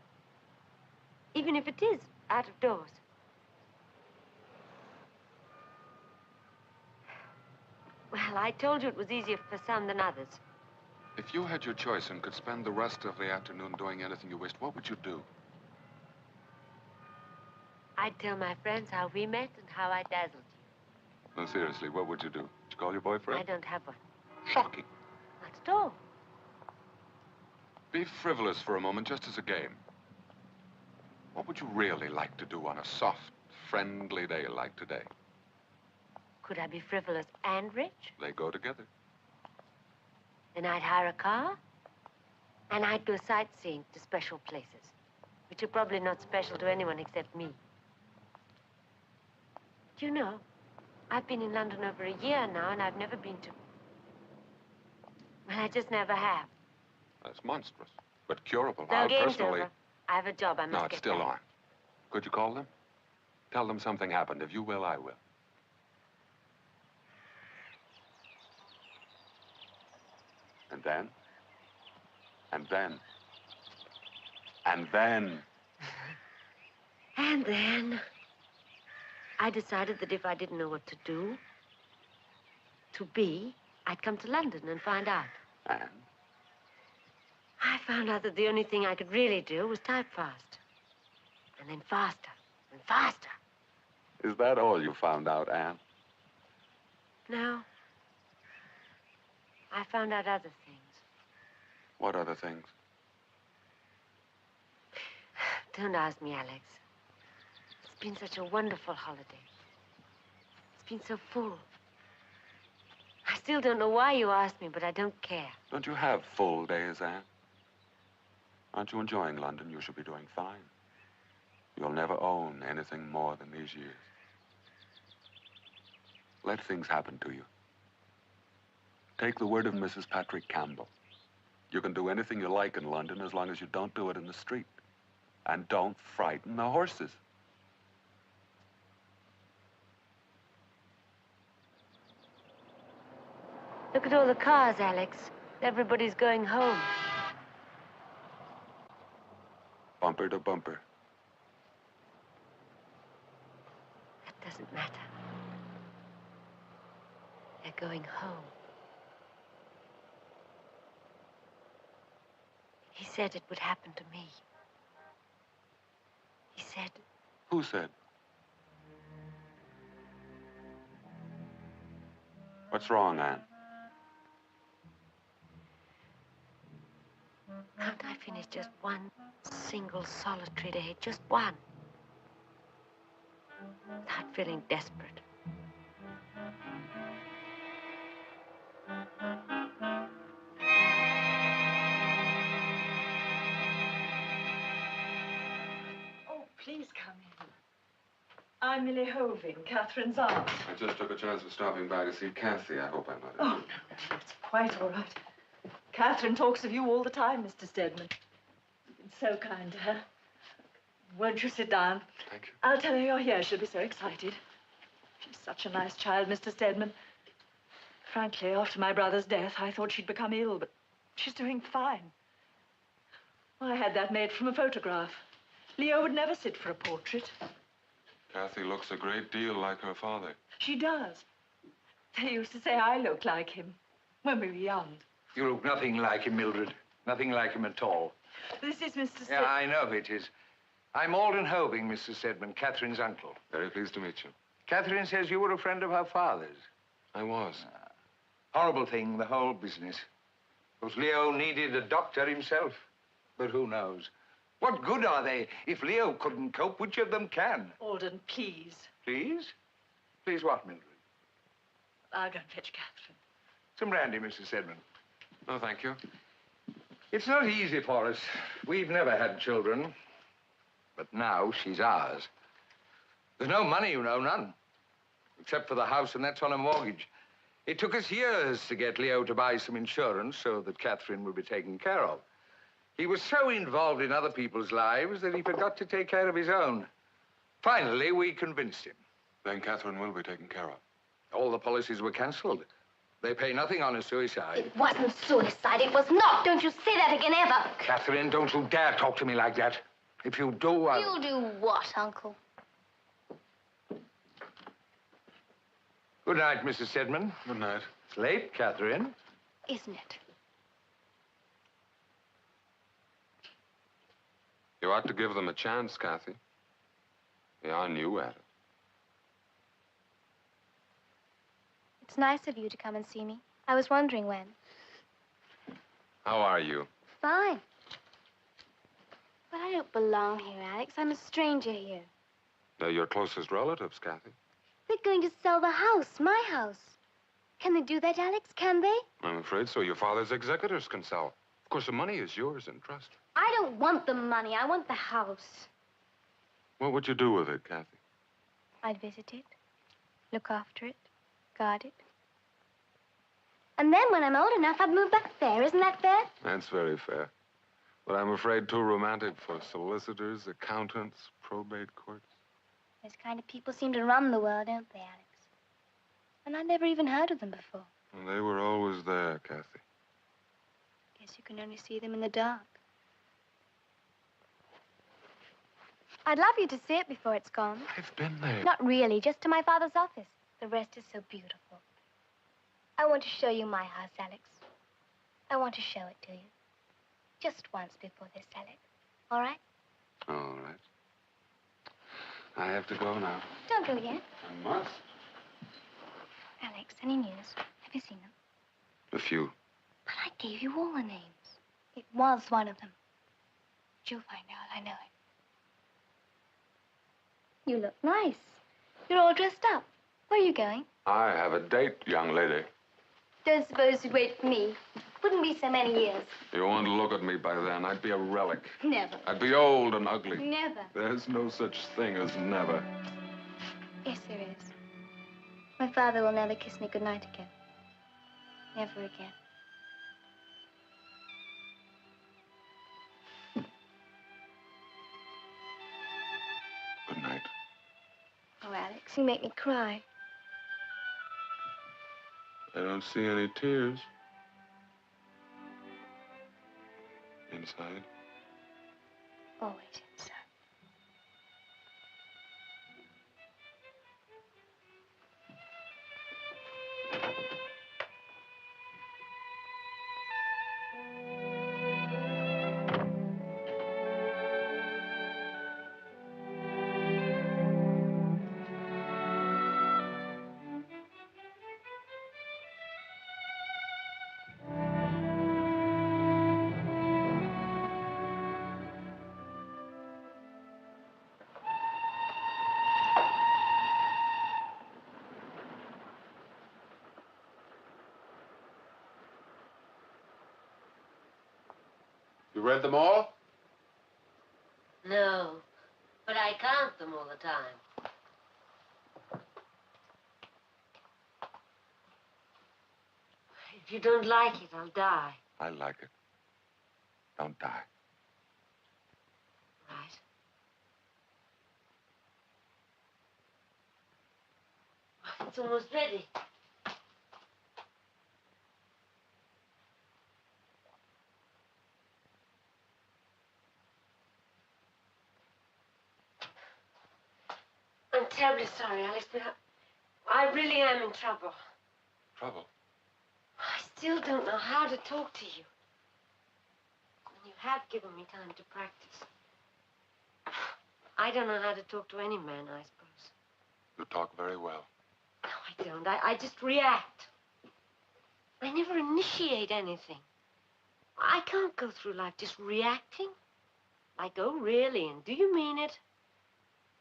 Even if it is out of doors. Well, I told you it was easier for some than others. If you had your choice and could spend the rest of the afternoon doing anything you wished, what would you do? I'd tell my friends how we met and how I dazzled you. No, seriously, what would you do? Would you call your boyfriend? I don't have one. Shocking. Not at all. Be frivolous for a moment, just as a game. What would you really like to do on a soft, friendly day like today? Could I be frivolous and rich? They go together. Then I'd hire a car, and I'd go sightseeing to special places, which are probably not special to anyone except me. Do you know, I've been in London over a year now, and I've never been to... Well, I just never have. That's monstrous, but curable. No, I'll game's personally... over. I have a job I must No, get it's still back. on. Could you call them? Tell them something happened. If you will, I will. And then? And then? And then? And then I decided that if I didn't know what to do, to be, I'd come to London and find out. And? I found out that the only thing I could really do was type fast. And then faster and faster. Is that all you found out, Anne? No. I found out other things. What other things? Don't ask me, Alex. It's been such a wonderful holiday. It's been so full. I still don't know why you asked me, but I don't care. Don't you have full days, Anne? Aren't you enjoying London? You should be doing fine. You'll never own anything more than these years. Let things happen to you. Take the word of Mrs. Patrick Campbell. You can do anything you like in London as long as you don't do it in the street. And don't frighten the horses. Look at all the cars, Alex. Everybody's going home. Bumper to bumper. That doesn't matter. They're going home. He said it would happen to me. He said... Who said? What's wrong, Anne? Can't I finish just one single solitary day? Just one. Without feeling desperate. Oh, please come in. I'm Millie Hoving, Catherine's aunt. I just took a chance of stopping by to see Kathy. I hope I'm not... Oh, no, it's quite all right. Catherine talks of you all the time, Mr. Stedman. You've been so kind to her. Won't you sit down? Thank you. I'll tell her you're here. She'll be so excited. She's such a nice child, Mr. Stedman. Frankly, after my brother's death, I thought she'd become ill, but she's doing fine. Well, I had that made from a photograph. Leo would never sit for a portrait. Kathy looks a great deal like her father. She does. They used to say I look like him. when we were young. You look nothing like him, Mildred. Nothing like him at all. This is Mr. Yeah, I know it is. I'm Alden Hoving, Mr. Stedman, Catherine's uncle. Very pleased to meet you. Catherine says you were a friend of her father's. I was. Horrible thing, the whole business. Because Leo needed a doctor himself. But who knows? What good are they? If Leo couldn't cope, which of them can? Alden, please. Please? Please what, Mildred? I'll go and fetch Catherine. Some brandy, Mr. Stedman. No, thank you. It's not easy for us. We've never had children. But now she's ours. There's no money, you know, none. Except for the house, and that's on a mortgage. It took us years to get Leo to buy some insurance so that Catherine would be taken care of. He was so involved in other people's lives that he forgot to take care of his own. Finally, we convinced him. Then Catherine will be taken care of. All the policies were cancelled. They pay nothing on a suicide. It wasn't suicide. It was not. Don't you say that again, ever. Catherine, don't you dare talk to me like that. If you do, I'll... You'll do what, Uncle? Good night, Mrs. Stedman. Good night. It's late, Catherine. Isn't it? You ought to give them a chance, Kathy. They are new at it. It's nice of you to come and see me. I was wondering when. How are you? Fine. But I don't belong here, Alex. I'm a stranger here. They're your closest relatives, Kathy. They're going to sell the house, my house. Can they do that, Alex? Can they? I'm afraid so. Your father's executors can sell. Of course, the money is yours in trust. I don't want the money. I want the house. What would you do with it, Kathy? I'd visit it, look after it, guard it. And then when I'm old enough, I'd move back there. Isn't that fair? That's very fair. But I'm afraid too romantic for solicitors, accountants, probate courts. Those kind of people seem to run the world, don't they, Alex? And I'd never even heard of them before. And they were always there, Kathy. Guess you can only see them in the dark. I'd love you to see it before it's gone. I've been there. Not really, just to my father's office. The rest is so beautiful. I want to show you my house, Alex. I want to show it to you. Just once before they sell it. All right? All right. I have to go now. Don't go yet. I must. Alex, any news? Have you seen them? A few. But I gave you all the names. It was one of them. You'll find out, I know it. You look nice. You're all dressed up. Where are you going? I have a date, young lady. Don't suppose you'd wait for me. Wouldn't be so many years. You won't look at me by then. I'd be a relic. Never. I'd be old and ugly. Never. There's no such thing as never. Yes, there is. My father will never kiss me goodnight again. Never again. Good night. Oh, Alex, you make me cry. I don't see any tears. Inside. Always inside. You read them all? No, but I count them all the time. If you don't like it, I'll die. I like it. Don't die. Right. It's almost ready. I'm terribly sorry, Alex, but I really am in trouble. Trouble? I still don't know how to talk to you. And you have given me time to practice. I don't know how to talk to any man, I suppose. You talk very well. No, I don't. I just react. I never initiate anything. I can't go through life just reacting. Like, oh, really? And do you mean it?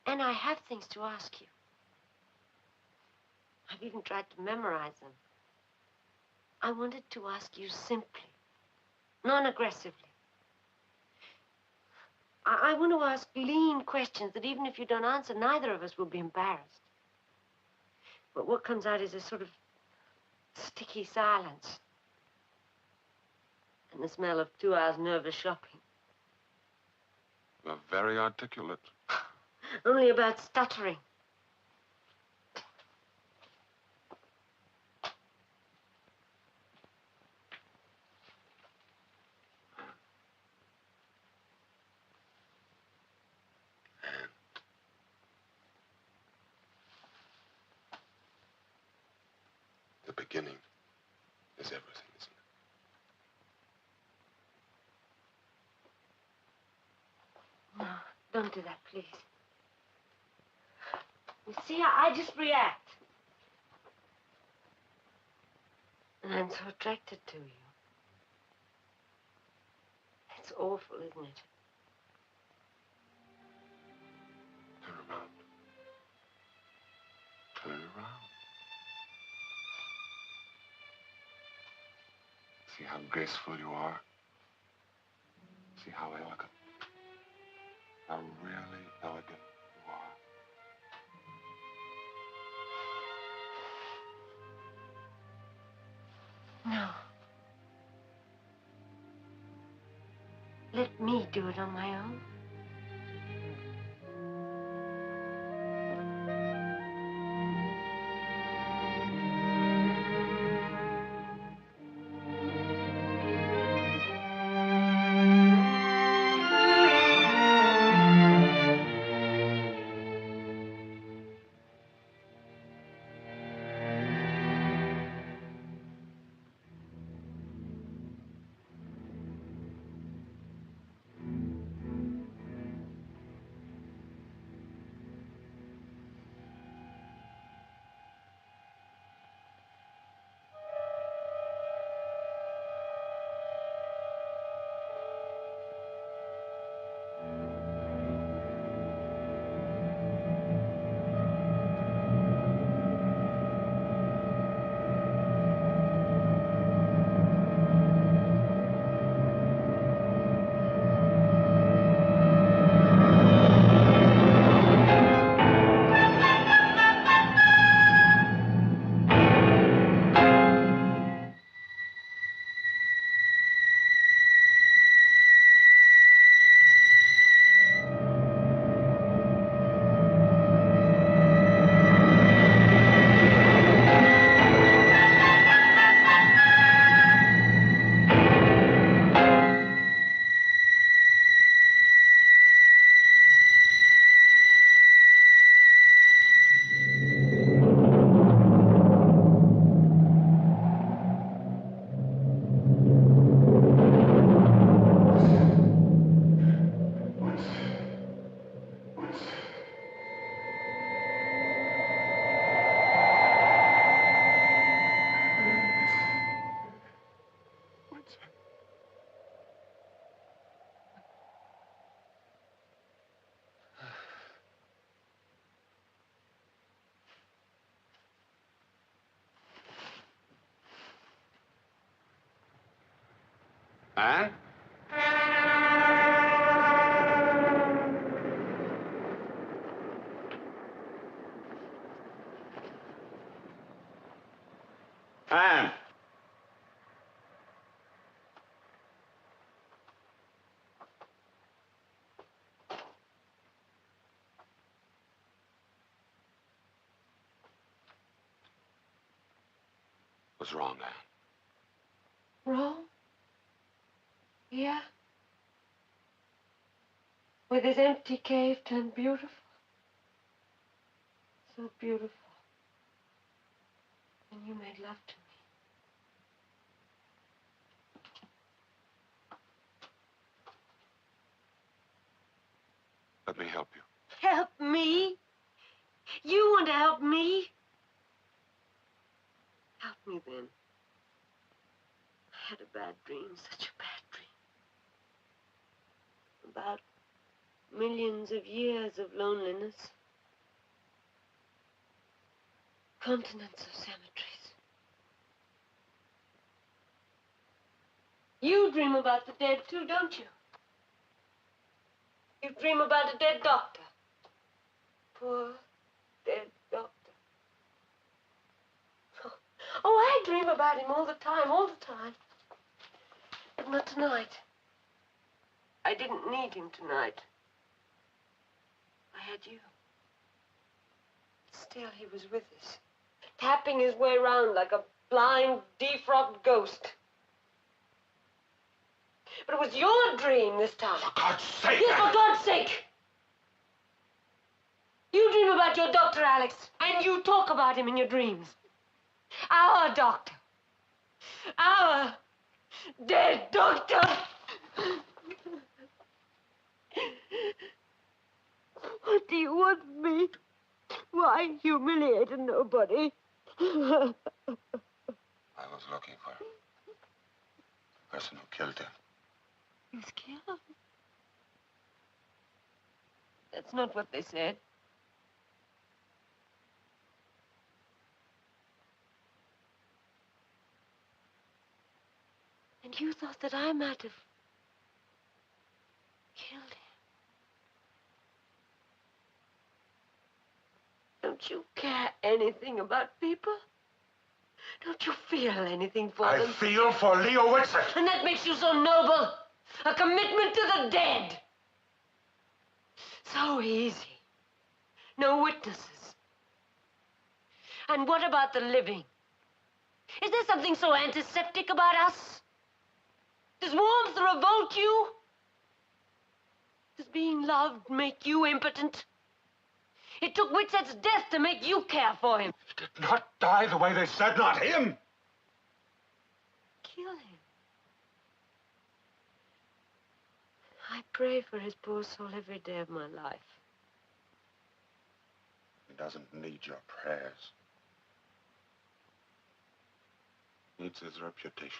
And I have things to ask you. I've even tried to memorize them. I wanted to ask you simply, non-aggressively. I want to ask lean questions that even if you don't answer, neither of us will be embarrassed. But what comes out is a sort of sticky silence. And the smell of 2 hours nervous shopping. You're very articulate. Only about stuttering. The beginning is everything, isn't it? No, don't do that, please. You see, I just react. And I'm so attracted to you. It's awful, isn't it? Turn around. Turn around. See how graceful you are? See how elegant? How really elegant you are? No. Let me do it on my own. Huh? Anne. What's wrong, Anne? Wrong? Yeah? With this empty cave turned beautiful? So beautiful. And you made love to me. me then. I had a bad dream, such a bad dream. About millions of years of loneliness. Continents of cemeteries. You dream about the dead too, don't you? You dream about a dead doctor. Poor dead doctor. Oh, I dream about him all the time. But not tonight. I didn't need him tonight. I had you. Still, he was with us, tapping his way around like a blind, defrocked ghost. But it was your dream this time. For God's sake! Yes, for God's sake! You dream about your doctor, Alex, and you talk about him in your dreams. Our doctor. Our dead doctor. What do you want of me? Why humiliate a nobody? I was looking for the person who killed him. He's killed. That's not what they said. And you thought that I might have killed him. Don't you care anything about people? Don't you feel anything for them? I feel for Leo Whitson. And that makes you so noble. A commitment to the dead. So easy. No witnesses. And what about the living? Is there something so antiseptic about us? Does warmth revolt you? Does being loved make you impotent? It took Whitset's death to make you care for him. He did not die the way they said, not him. Kill him. I pray for his poor soul every day of my life. He doesn't need your prayers. He needs his reputation.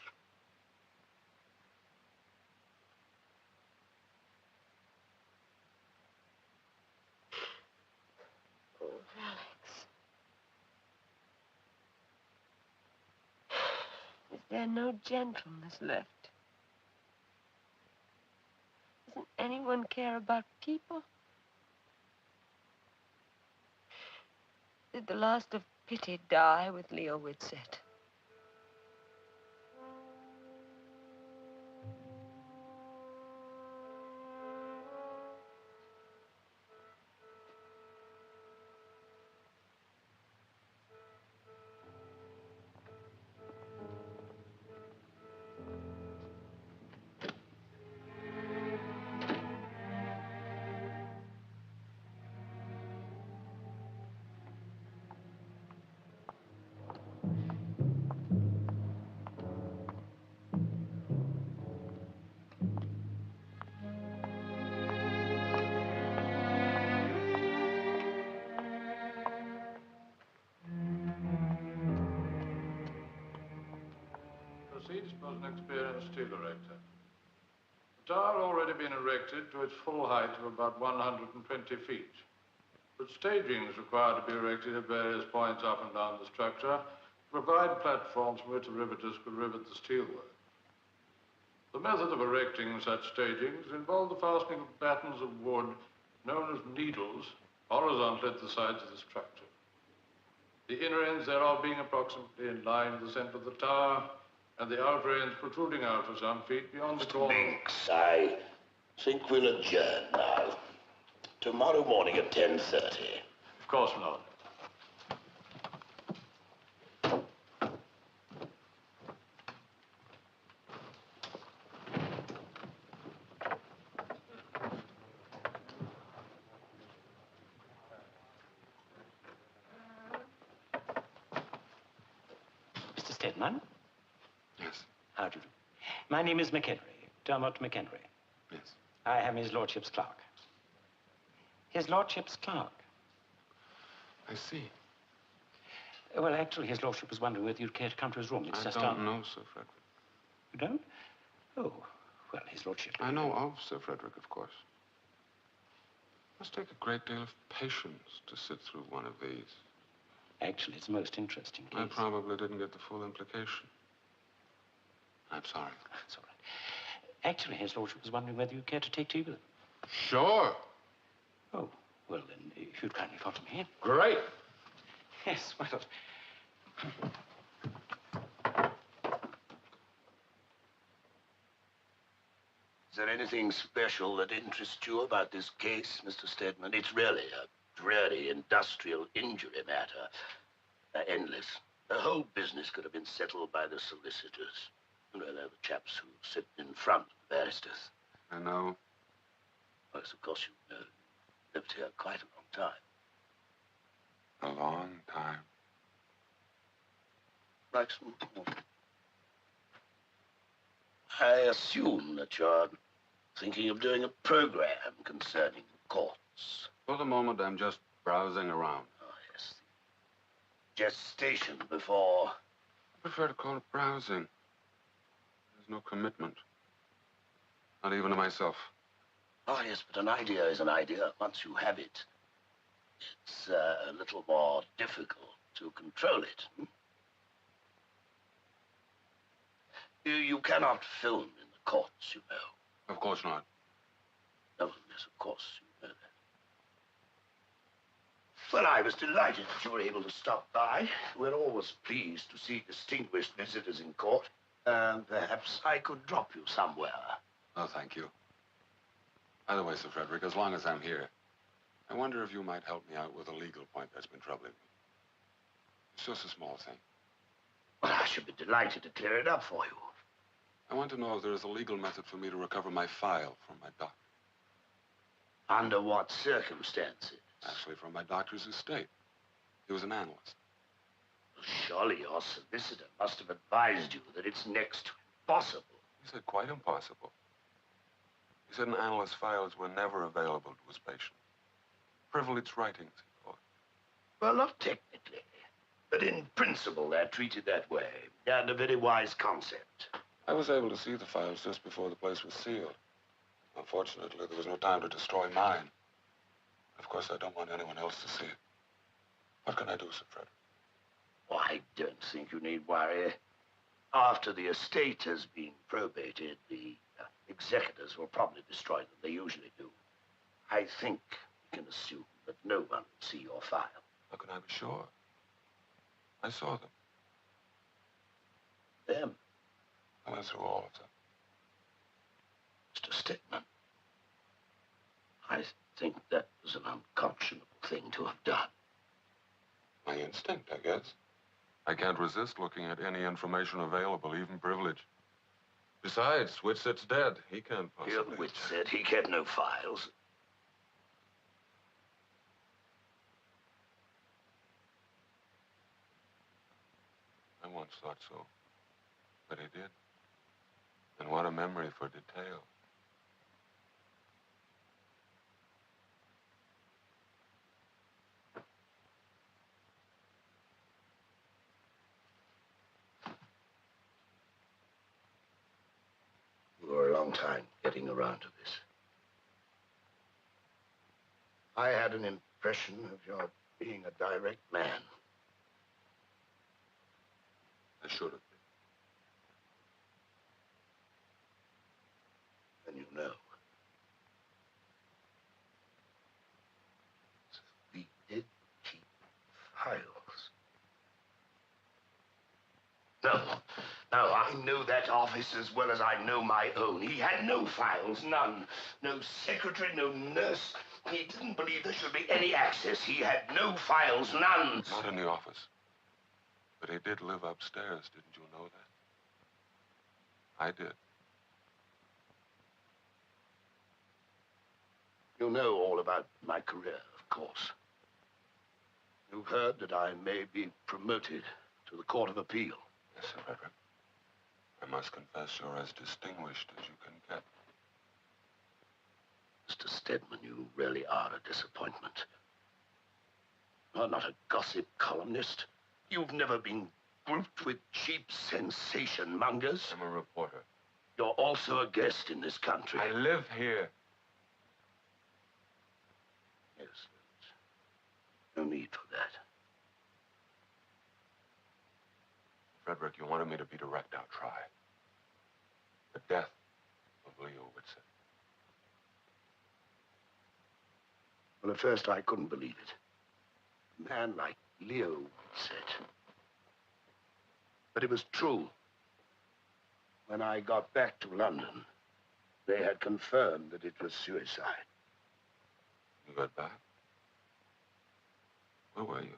Oh, Alex. Is there no gentleness left? Doesn't anyone care about people? Did the last of pity die with Leo Whitsett? Proceeds was an experienced steel erector. The tower had already been erected to its full height of about 120 feet. But staging is required to be erected at various points up and down the structure to provide platforms from which the riveters could rivet the steelwork. The method of erecting such stagings involved the fastening of battens of wood known as needles horizontally at the sides of the structure. The inner ends thereof being approximately in line with the center of the tower, and the outer ends protruding out for some feet beyond the corner. Binks, I think we'll adjourn now. Tomorrow morning at 10:30. Of course, my lord. Mr. Stedman? Yes. How do you do? My name is McHenry, Dermot McHenry. Yes. I am his lordship's clerk. His lordship's clerk. I see. Well, actually, his lordship was wondering whether you'd care to come to his room. It's I just don't know Sir Frederick. You don't? Oh, well, his lordship... I know of Sir Frederick, of course. It must take a great deal of patience to sit through one of these. Actually, it's a most interesting case. I probably didn't get the full implication. I'm sorry. That's all right. Actually, his lordship was wondering whether you'd care to take tea with him. Sure. Oh, well, then, if you'd kindly follow me in. Great. Yes, why not? Is there anything special that interests you about this case, Mr. Stedman? It's really a dreary industrial injury matter. Endless. The whole business could have been settled by the solicitors. You know, they're the chaps who sit in front of the barristers. I know. Yes, of course, you lived here quite a long time. A long time. Like some... I assume that you're thinking of doing a program concerning courts. For the moment, I'm just browsing around. Oh, yes. Gestation before... I prefer to call it browsing. There's no commitment. Not even to myself. Oh, yes, but an idea is an idea. Once you have it, it's a little more difficult to control it. Hmm? You cannot film in the courts, you know. Of course not. No, yes, of course, you know that. Well, I was delighted that you were able to stop by. We're always pleased to see distinguished visitors in court. Perhaps I could drop you somewhere. Oh, thank you. By the way, Sir Frederick, as long as I'm here, I wonder if you might help me out with a legal point that's been troubling me. It's just a small thing. Well, I should be delighted to clear it up for you. I want to know if there is a legal method for me to recover my file from my doctor. Under what circumstances? Actually, from my doctor's estate. He was an analyst. Surely your solicitor must have advised you that it's next to impossible. He said quite impossible. He said an analyst's files were never available to his patient. Privileged writings, he thought. Well, not technically, but in principle they're treated that way, and a very wise concept. I was able to see the files just before the place was sealed. Unfortunately, there was no time to destroy mine. Of course, I don't want anyone else to see it. What can I do, Sir Frederick? Oh, I don't think you need worry. After the estate has been probated, the executors will probably destroy them. They usually do. I think we can assume that no one will see your file. How can I be sure? I saw them. Them? I went through all of them. Mr. Stedman, I think that was an unconscionable thing to have done. My instinct, I guess. I can't resist looking at any information available, even privilege. Besides, Whitsett's dead. He can't possibly... Whitsett, he kept no files. I once thought so. But he did. And what a memory for detail. You were a long time getting around to this. I had an impression of your being a direct man. I should have And you know. We did keep files. No, I know that office as well as I know my own. He had no files, none. No secretary, no nurse. He didn't believe there should be any access. He had no files, none. Not in the office. But he did live upstairs, didn't you know that? I did. You know all about my career, of course. You've heard that I may be promoted to the Court of Appeal. Yes, Sir Frederick. I must confess you're as distinguished as you can get. Mr. Stedman, you really are a disappointment. You're not a gossip columnist. You've never been grouped with cheap sensation mongers. I'm a reporter. You're also a guest in this country. I live here. Yes, there's no need for that. Frederick, you wanted me to be direct. I'll try. The death of Leo Whitsett. Well, at first I couldn't believe it. A man like Leo Whitsett. But it was true. When I got back to London, they had confirmed that it was suicide. You got back? Where were you?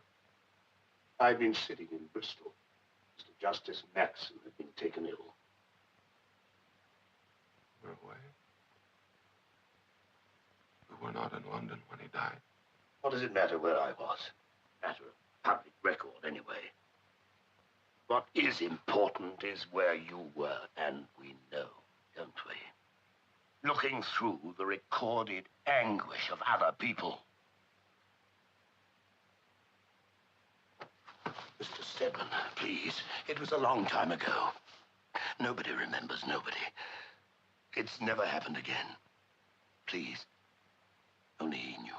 I'd been sitting in Bristol. Mr. Justice Maxson had been taken ill. Where away? We were not in London when he died. What does it matter where I was? Matter of public record, anyway. What is important is where you were, and we know, don't we? Looking through the recorded anguish of other people. Mr. Stedman, please. It was a long time ago. Nobody remembers nobody. It's never happened again. Please. Only he knew.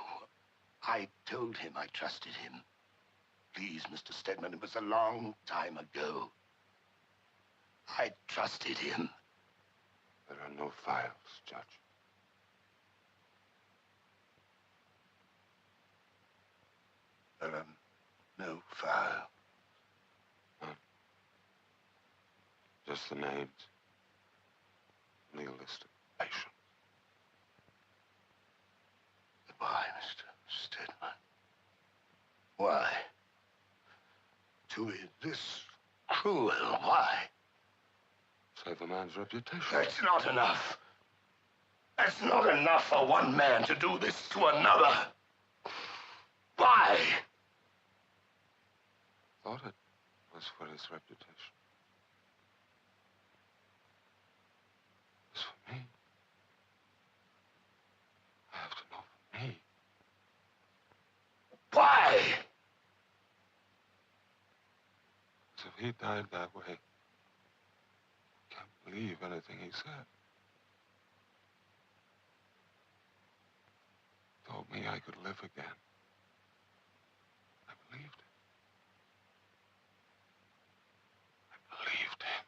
I told him I trusted him. Please, Mr. Stedman, it was a long time ago. I trusted him. There are no files, Judge. There are no files. None. Just the names. Nihilistic patience. Why, Mr. Stedman? Why? To be this cruel, why? Save a man's reputation. That's not enough. That's not enough for one man to do this to another. Why? Thought it was for his reputation. It was for me. I have to know for me. Why? So if he died that way, I can't believe anything he said. Told me I could live again. I believed it. I believed him.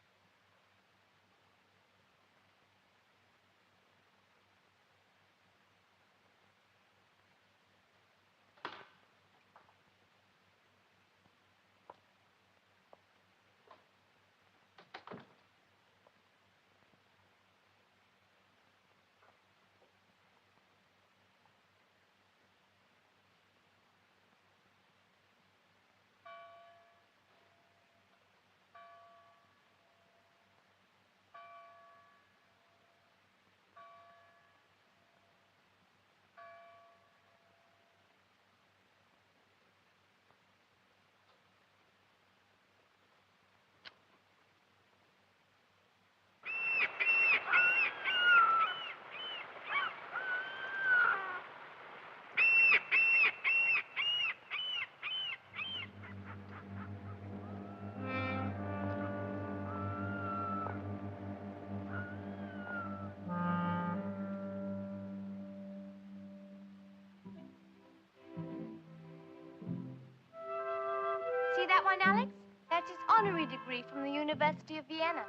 See that one, Alex? That's his honorary degree from the University of Vienna.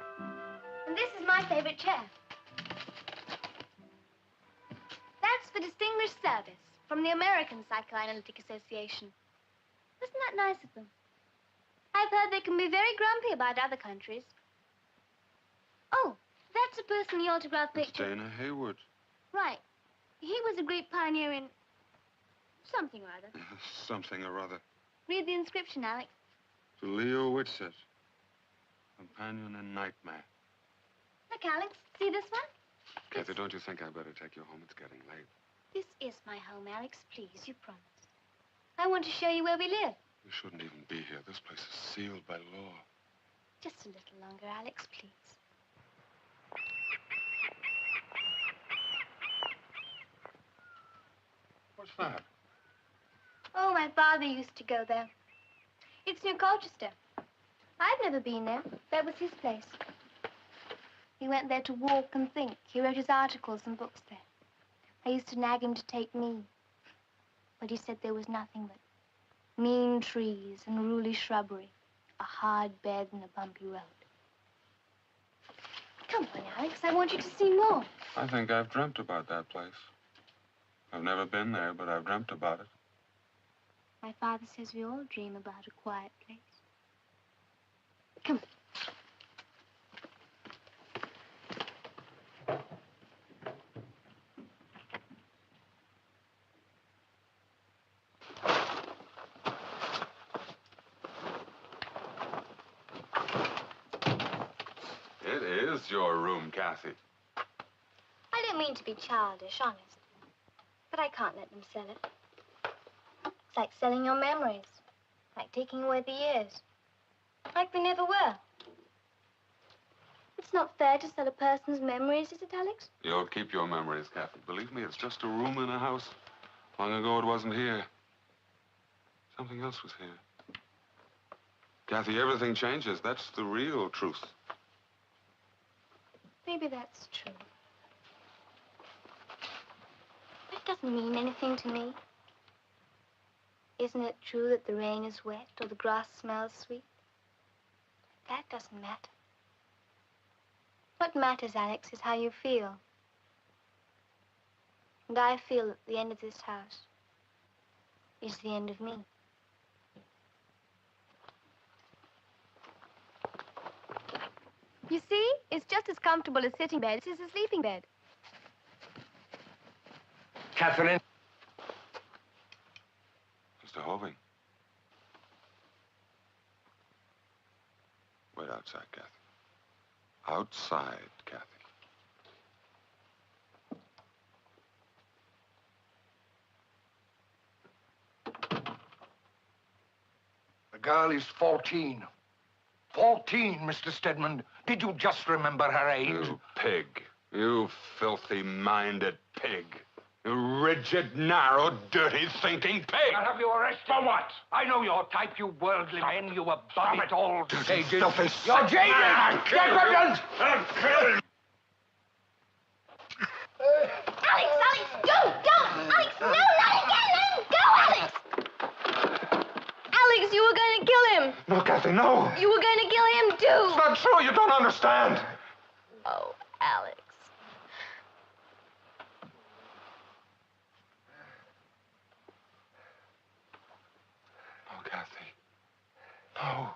And this is my favorite chair. That's the Distinguished Service from the American Psychoanalytic Association. Isn't that nice of them? I've heard they can be very grumpy about other countries. Oh, that's a person in the autograph picture. Dana Hayward. Right. He was a great pioneer in something or other. Something or other. Read the inscription, Alex. To Leo Whitsett, companion in nightmare. Look, Alex, see this one? Kathy, don't you think I better take you home? It's getting late. This is my home, Alex. Please, you promised. I want to show you where we live. You shouldn't even be here. This place is sealed by law. Just a little longer, Alex, please. What's that? Oh, my father used to go there. It's near Colchester. I've never been there. That was his place. He went there to walk and think. He wrote his articles and books there. I used to nag him to take me. But he said there was nothing but mean trees and unruly shrubbery, a hard bed and a bumpy road. Come on, Alex. I want you to see more. I think I've dreamt about that place. I've never been there, but I've dreamt about it. My father says we all dream about a quiet place. Come on. It is your room, Kathy. I don't mean to be childish, honest. But I can't let them sell it. It's like selling your memories. Like taking away the years. Like they never were. It's not fair to sell a person's memories, is it, Alex? You'll keep your memories, Kathy. Believe me, it's just a room in a house. Long ago, it wasn't here. Something else was here. Kathy, everything changes. That's the real truth. Maybe that's true. But it doesn't mean anything to me. Isn't it true that the rain is wet or the grass smells sweet? That doesn't matter. What matters, Alex, is how you feel. And I feel that the end of this house is the end of me. You see, it's just as comfortable a sitting bed as a sleeping bed. Catherine. Mr. Hoving. Wait outside, Kathy. Outside, Kathy. The girl is 14. 14, Mr. Stedman. Did you just remember her age? You pig. You filthy-minded pig. You rigid, narrow, dirty, thinking pig. I'll have you arrested. For what? I know your type, you worldly men. You were it all stages. You're jaded! Get weapons! Alex, don't! Alex, no, not again! Let him go, Alex! Alex, you were going to kill him. No, Kathy, no. You were going to kill him, too. It's not true. You don't understand. Oh, Alex. No, Kathy. No.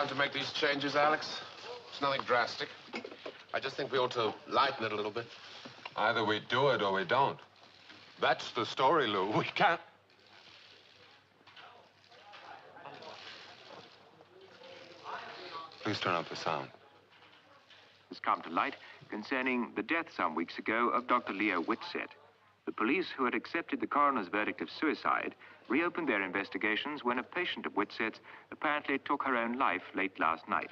To make these changes, Alex? It's nothing drastic. I just think we ought to lighten it a little bit. Either we do it or we don't. That's the story, Lou. We can't... Please turn up the sound. Has come to light concerning the death some weeks ago of Dr. Leo Whitsett. The police, who had accepted the coroner's verdict of suicide, reopened their investigations when a patient of Whitsett's apparently took her own life late last night.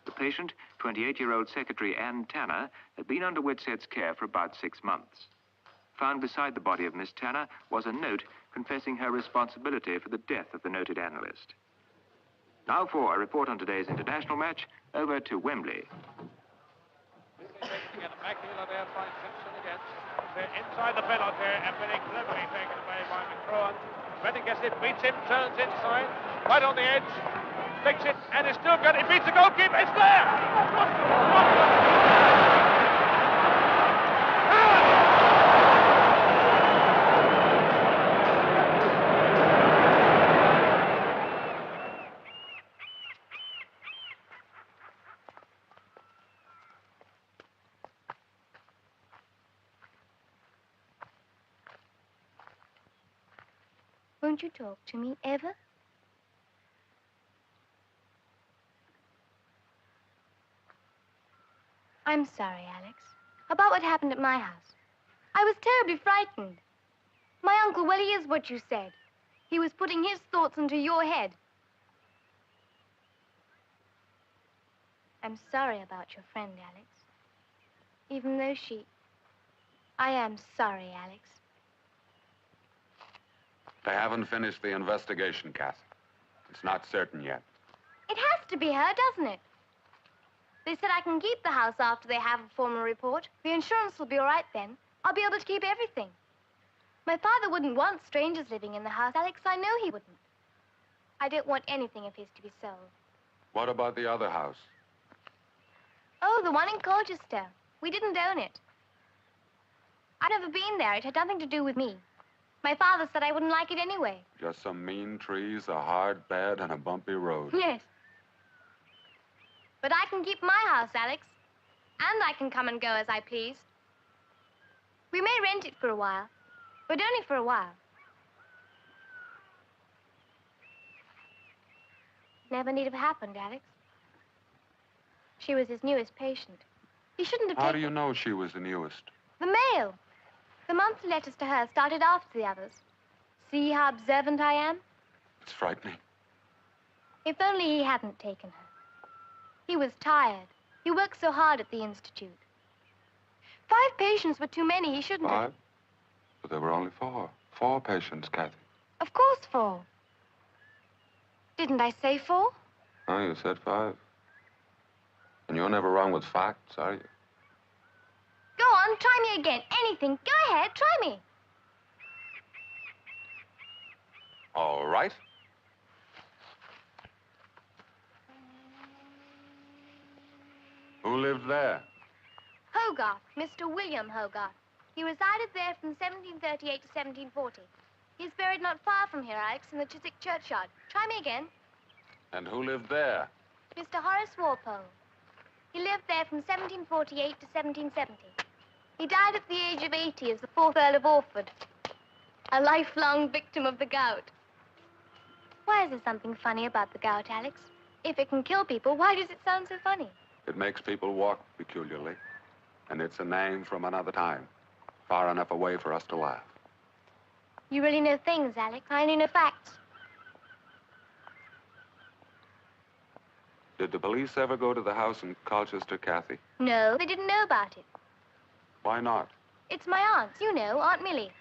The patient, 28-year-old secretary Ann Tanner, had been under Whitsett's care for about 6 months. Found beside the body of Miss Tanner was a note confessing her responsibility for the death of the noted analyst. Now for a report on today's international match, over to Wembley. They're inside the penalty and very cleverly taken away by McCraw. Redding gets it, beats him, turns inside, right on the edge, flicks it, and it's still good. It beats the goalkeeper. It's there! Won't you talk to me, ever? I'm sorry, Alex. About what happened at my house. I was terribly frightened. My uncle, well, he is what you said. He was putting his thoughts into your head. I'm sorry about your friend, Alex. Even though I am sorry, Alex. They haven't finished the investigation, Kath. It's not certain yet. It has to be her, doesn't it? They said I can keep the house after they have a formal report. The insurance will be all right then. I'll be able to keep everything. My father wouldn't want strangers living in the house, Alex. I know he wouldn't. I don't want anything of his to be sold. What about the other house? Oh, the one in Colchester. We didn't own it. I'd never been there. It had nothing to do with me. My father said I wouldn't like it anyway. Just some mean trees, a hard bed, and a bumpy road. Yes. But I can keep my house, Alex. And I can come and go as I please. We may rent it for a while, but only for a while. Never need have happened, Alex. She was his newest patient. He shouldn't have How taken... do you know she was the newest? The mail. The monthly letters to her started after the others. See how observant I am? It's frightening. If only he hadn't taken her. He was tired. He worked so hard at the Institute. 5 patients were too many. He shouldn't have... 5? But there were only 4. 4 patients, Kathy. Of course 4. Didn't I say 4? Oh, you said 5. And you're never wrong with facts, are you? Go on, try me again. Anything. Go ahead, try me. All right. Who lived there? Hogarth, Mr. William Hogarth. He resided there from 1738 to 1740. He's buried not far from here, Alex, in the Chiswick churchyard. Try me again. And who lived there? Mr. Horace Walpole. He lived there from 1748 to 1770. He died at the age of 80 as the 4th Earl of Orford. A lifelong victim of the gout. Why is there something funny about the gout, Alex? If it can kill people, why does it sound so funny? It makes people walk peculiarly. And it's a name from another time. Far enough away for us to laugh. You really know things, Alex. I only know facts. Did the police ever go to the house in Colchester, Kathy? No, they didn't know about it. Why not? It's my aunt's, you know, Aunt Millie.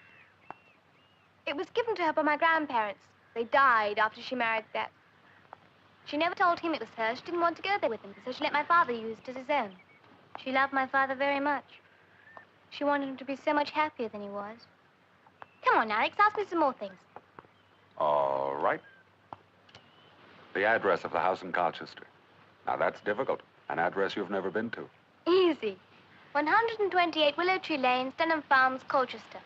It was given to her by my grandparents. They died after she married that. She never told him it was hers. She didn't want to go there with him, so she let my father use it as his own. She loved my father very much. She wanted him to be so much happier than he was. Come on, Alex, ask me some more things. All right. The address of the house in Colchester. Now, that's difficult. An address you've never been to. Easy. 128 Willow Tree Lane, Stunham Farms, Colchester.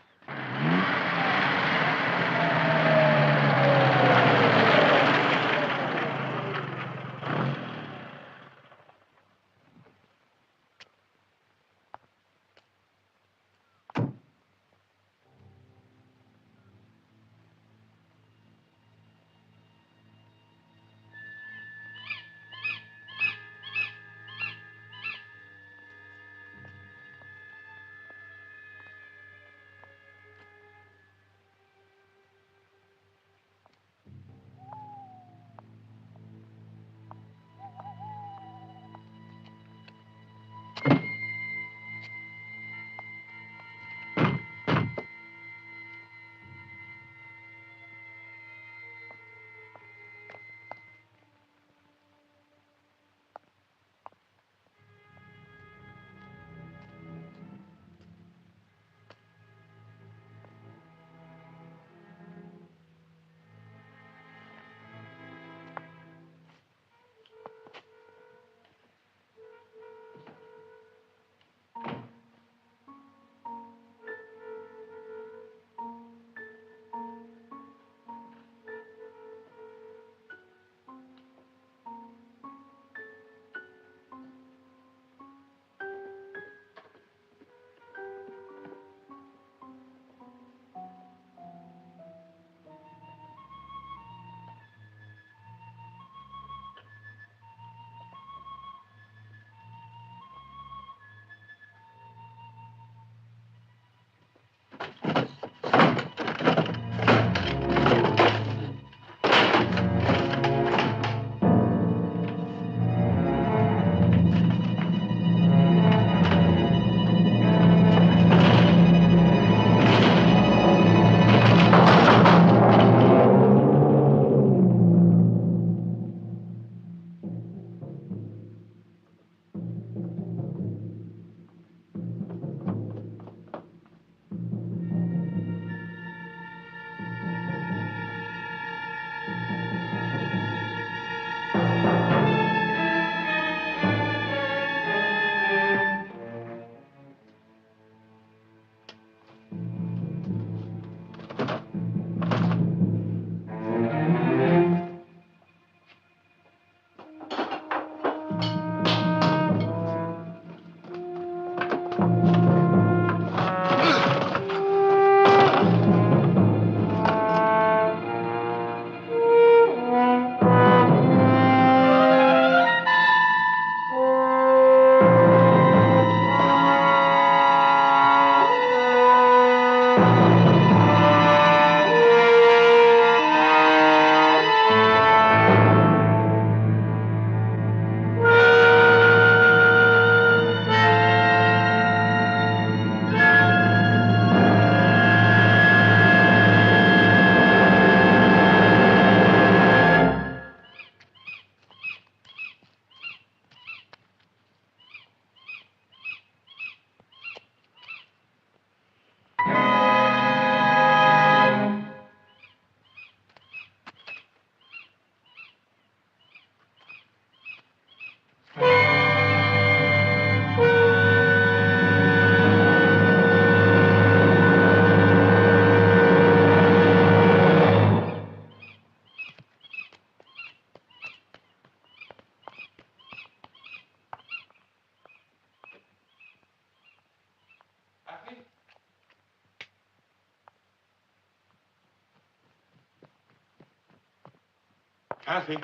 Kathy?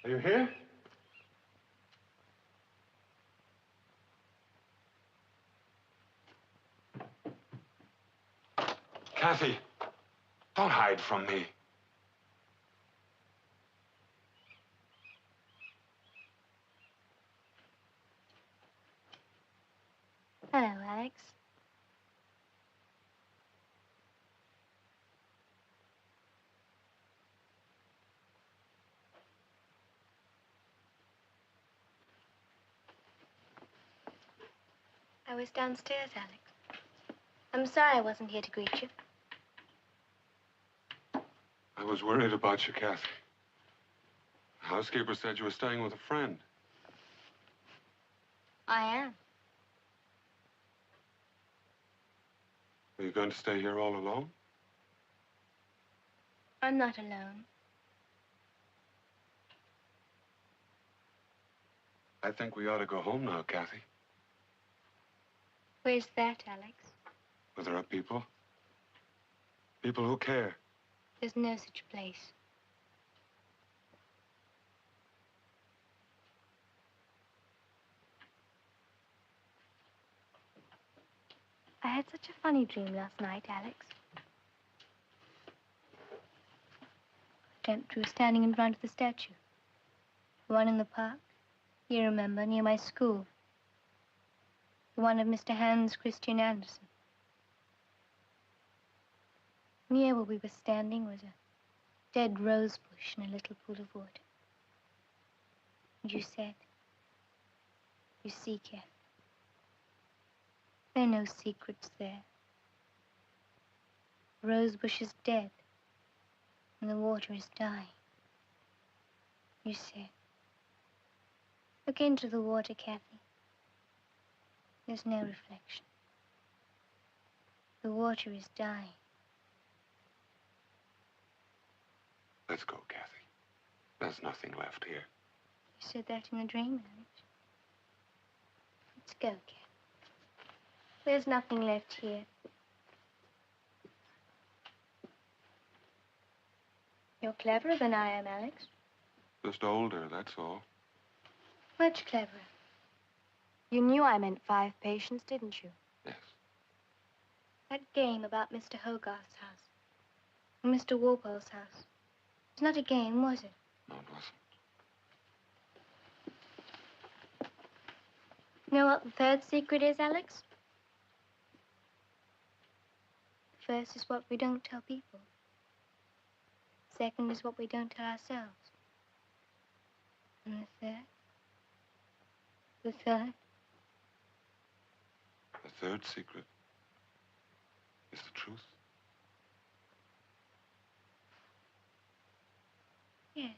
Are you here? Kathy, don't hide from me. Hello, Alex. I was downstairs, Alex. I'm sorry I wasn't here to greet you. I was worried about you, Kathy. The housekeeper said you were staying with a friend. I am. Are you going to stay here all alone? I'm not alone. I think we ought to go home now, Kathy. Where's that, Alex? Where there are people. People who care. There's no such place. I had such a funny dream last night, Alex. I dreamt we were standing in front of the statue. The one in the park, you remember, near my school. The one of Mr. Hans Christian Andersen. Near where we were standing was a dead rose bush in a little pool of water. And you said, "You see, Kathy, there are no secrets there. The rose bush is dead, and the water is dying." You said, "Look into the water, Kathy. There's no reflection. The water is dying." Let's go, Kathy. There's nothing left here. You said that in a dream, Alex. Let's go, Kathy. There's nothing left here. You're cleverer than I am, Alex. Just older, that's all. Much cleverer. You knew I meant 5 patients, didn't you? Yes. That game about Mr. Hogarth's house and Mr. Walpole's house. It's not a game, was it? No, it wasn't. You know what the third secret is, Alex? The first is what we don't tell people. The second is what we don't tell ourselves. And the third? The third? The third secret is the truth. Yes.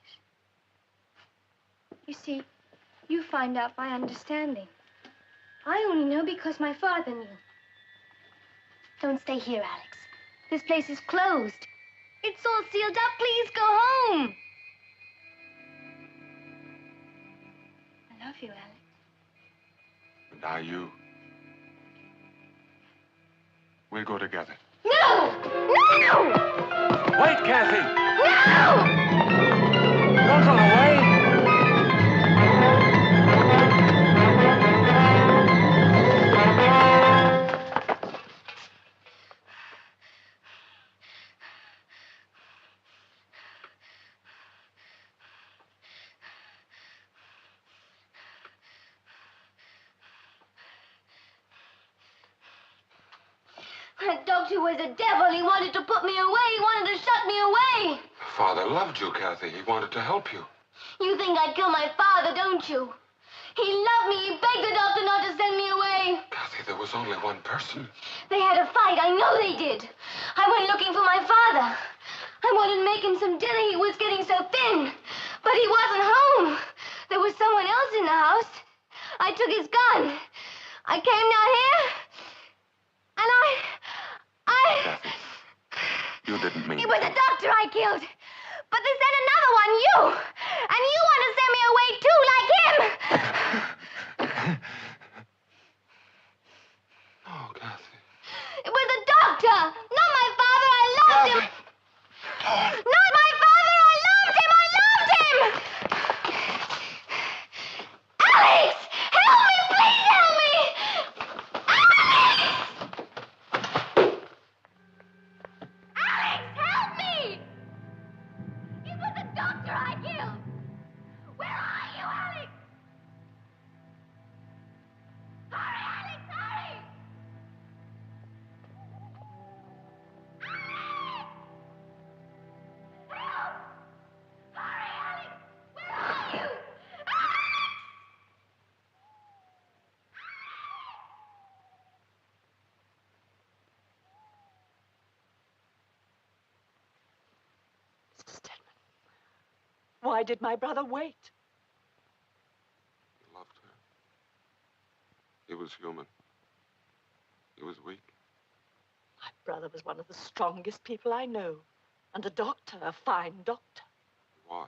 You see, you find out by understanding. I only know because my father knew. Don't stay here, Alex. This place is closed. It's all sealed up. Please go home. I love you, Alex. And I you. We'll go together. No! No! Wait, Kathy! No! Don't run away! That doctor was a devil. He wanted to put me away. He wanted to shut me away. Father loved you, Kathy. He wanted to help you. You think I'd kill my father, don't you? He loved me. He begged the doctor not to send me away. Kathy, there was only one person. They had a fight. I know they did. I went looking for my father. I wanted to make him some dinner. He was getting so thin. But he wasn't home. There was someone else in the house. I took his gun. I came down here, and Kathy, you didn't mean It was a doctor I killed. But they sent another one, you. And you want to send me away, too, like him. Oh, Kathy. It was the doctor, not my father. I loved him. Not my father. Mr. Stedman. Why did my brother wait? He loved her. He was human. He was weak. My brother was one of the strongest people I know. And a doctor, a fine doctor. He was.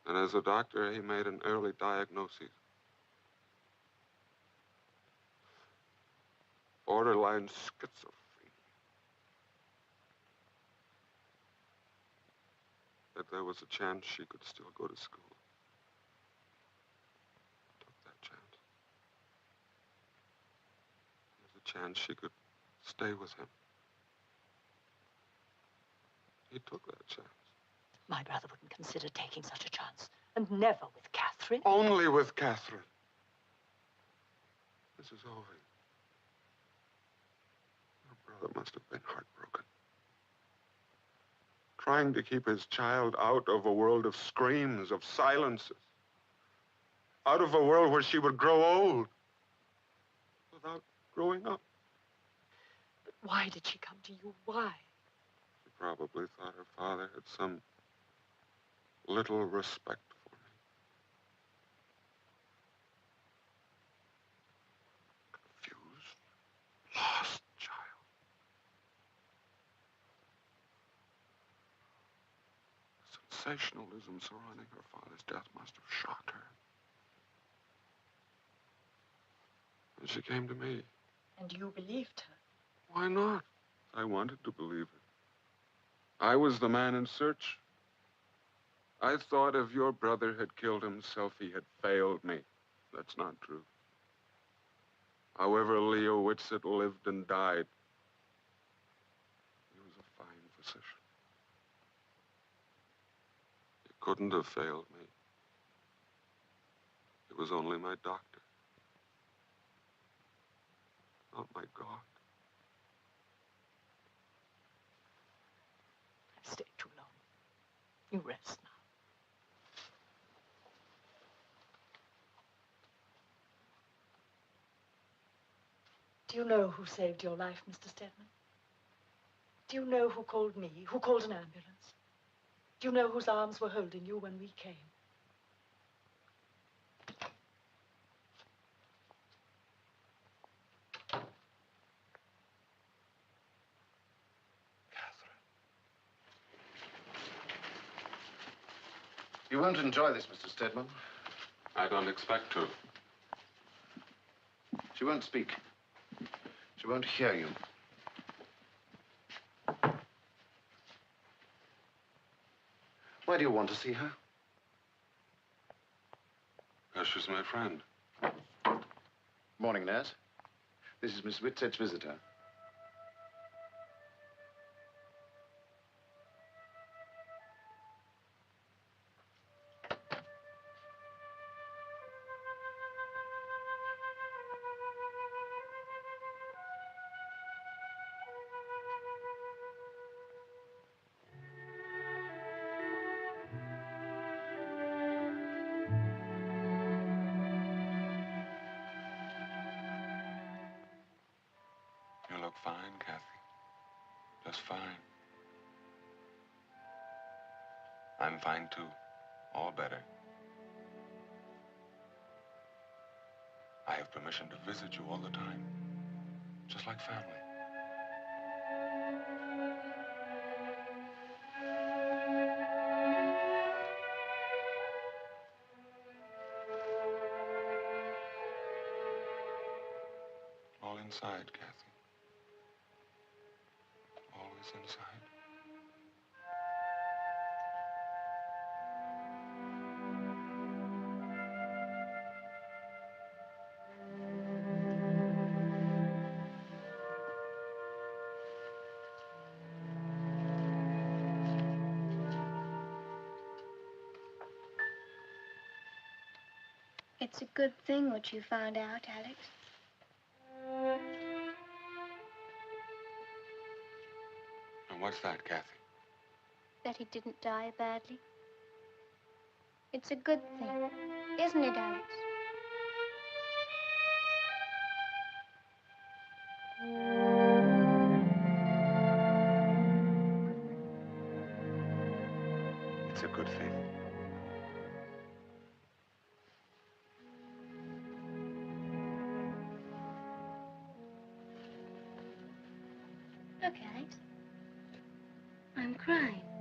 And as a doctor, he made an early diagnosis. Borderline schizophrenia. That there was a chance she could still go to school. Took that chance. There's a chance she could stay with him. He took that chance. My brother wouldn't consider taking such a chance. And never with Catherine. Only with Catherine. Mrs. Ovey. Your brother must have been heartbroken. Trying to keep his child out of a world of screams, of silences. Out of a world where she would grow old. Without growing up. But why did she come to you? Why? She probably thought her father had some little respect for me. Confused, lost child. The sensationalism surrounding her father's death must have shocked her. And she came to me. And you believed her? Why not? I wanted to believe it. I was the man in search. I thought if your brother had killed himself, he had failed me. That's not true. However Leo Whitsett lived and died, he was a fine physician. He couldn't have failed me. He was only my doctor. Not my God. I've stayed too long. You rest now. Do you know who saved your life, Mr. Stedman? Do you know who called me, who called an ambulance? Do you know whose arms were holding you when we came? You won't enjoy this, Mr. Stedman. I don't expect to. She won't speak. She won't hear you. Why do you want to see her? Because she's my friend. Morning, nurse. This is Miss Whitsett's visitor. You look fine, Kathy. Just fine. I'm fine, too. All better. I have permission to visit you all the time. Just like family. All inside, Kathy. Always inside. It's a good thing what you found out, Alex. And what's that, Kathy? That he didn't die badly. It's a good thing, isn't it, Alex? good thing. Look, Alex. I'm crying.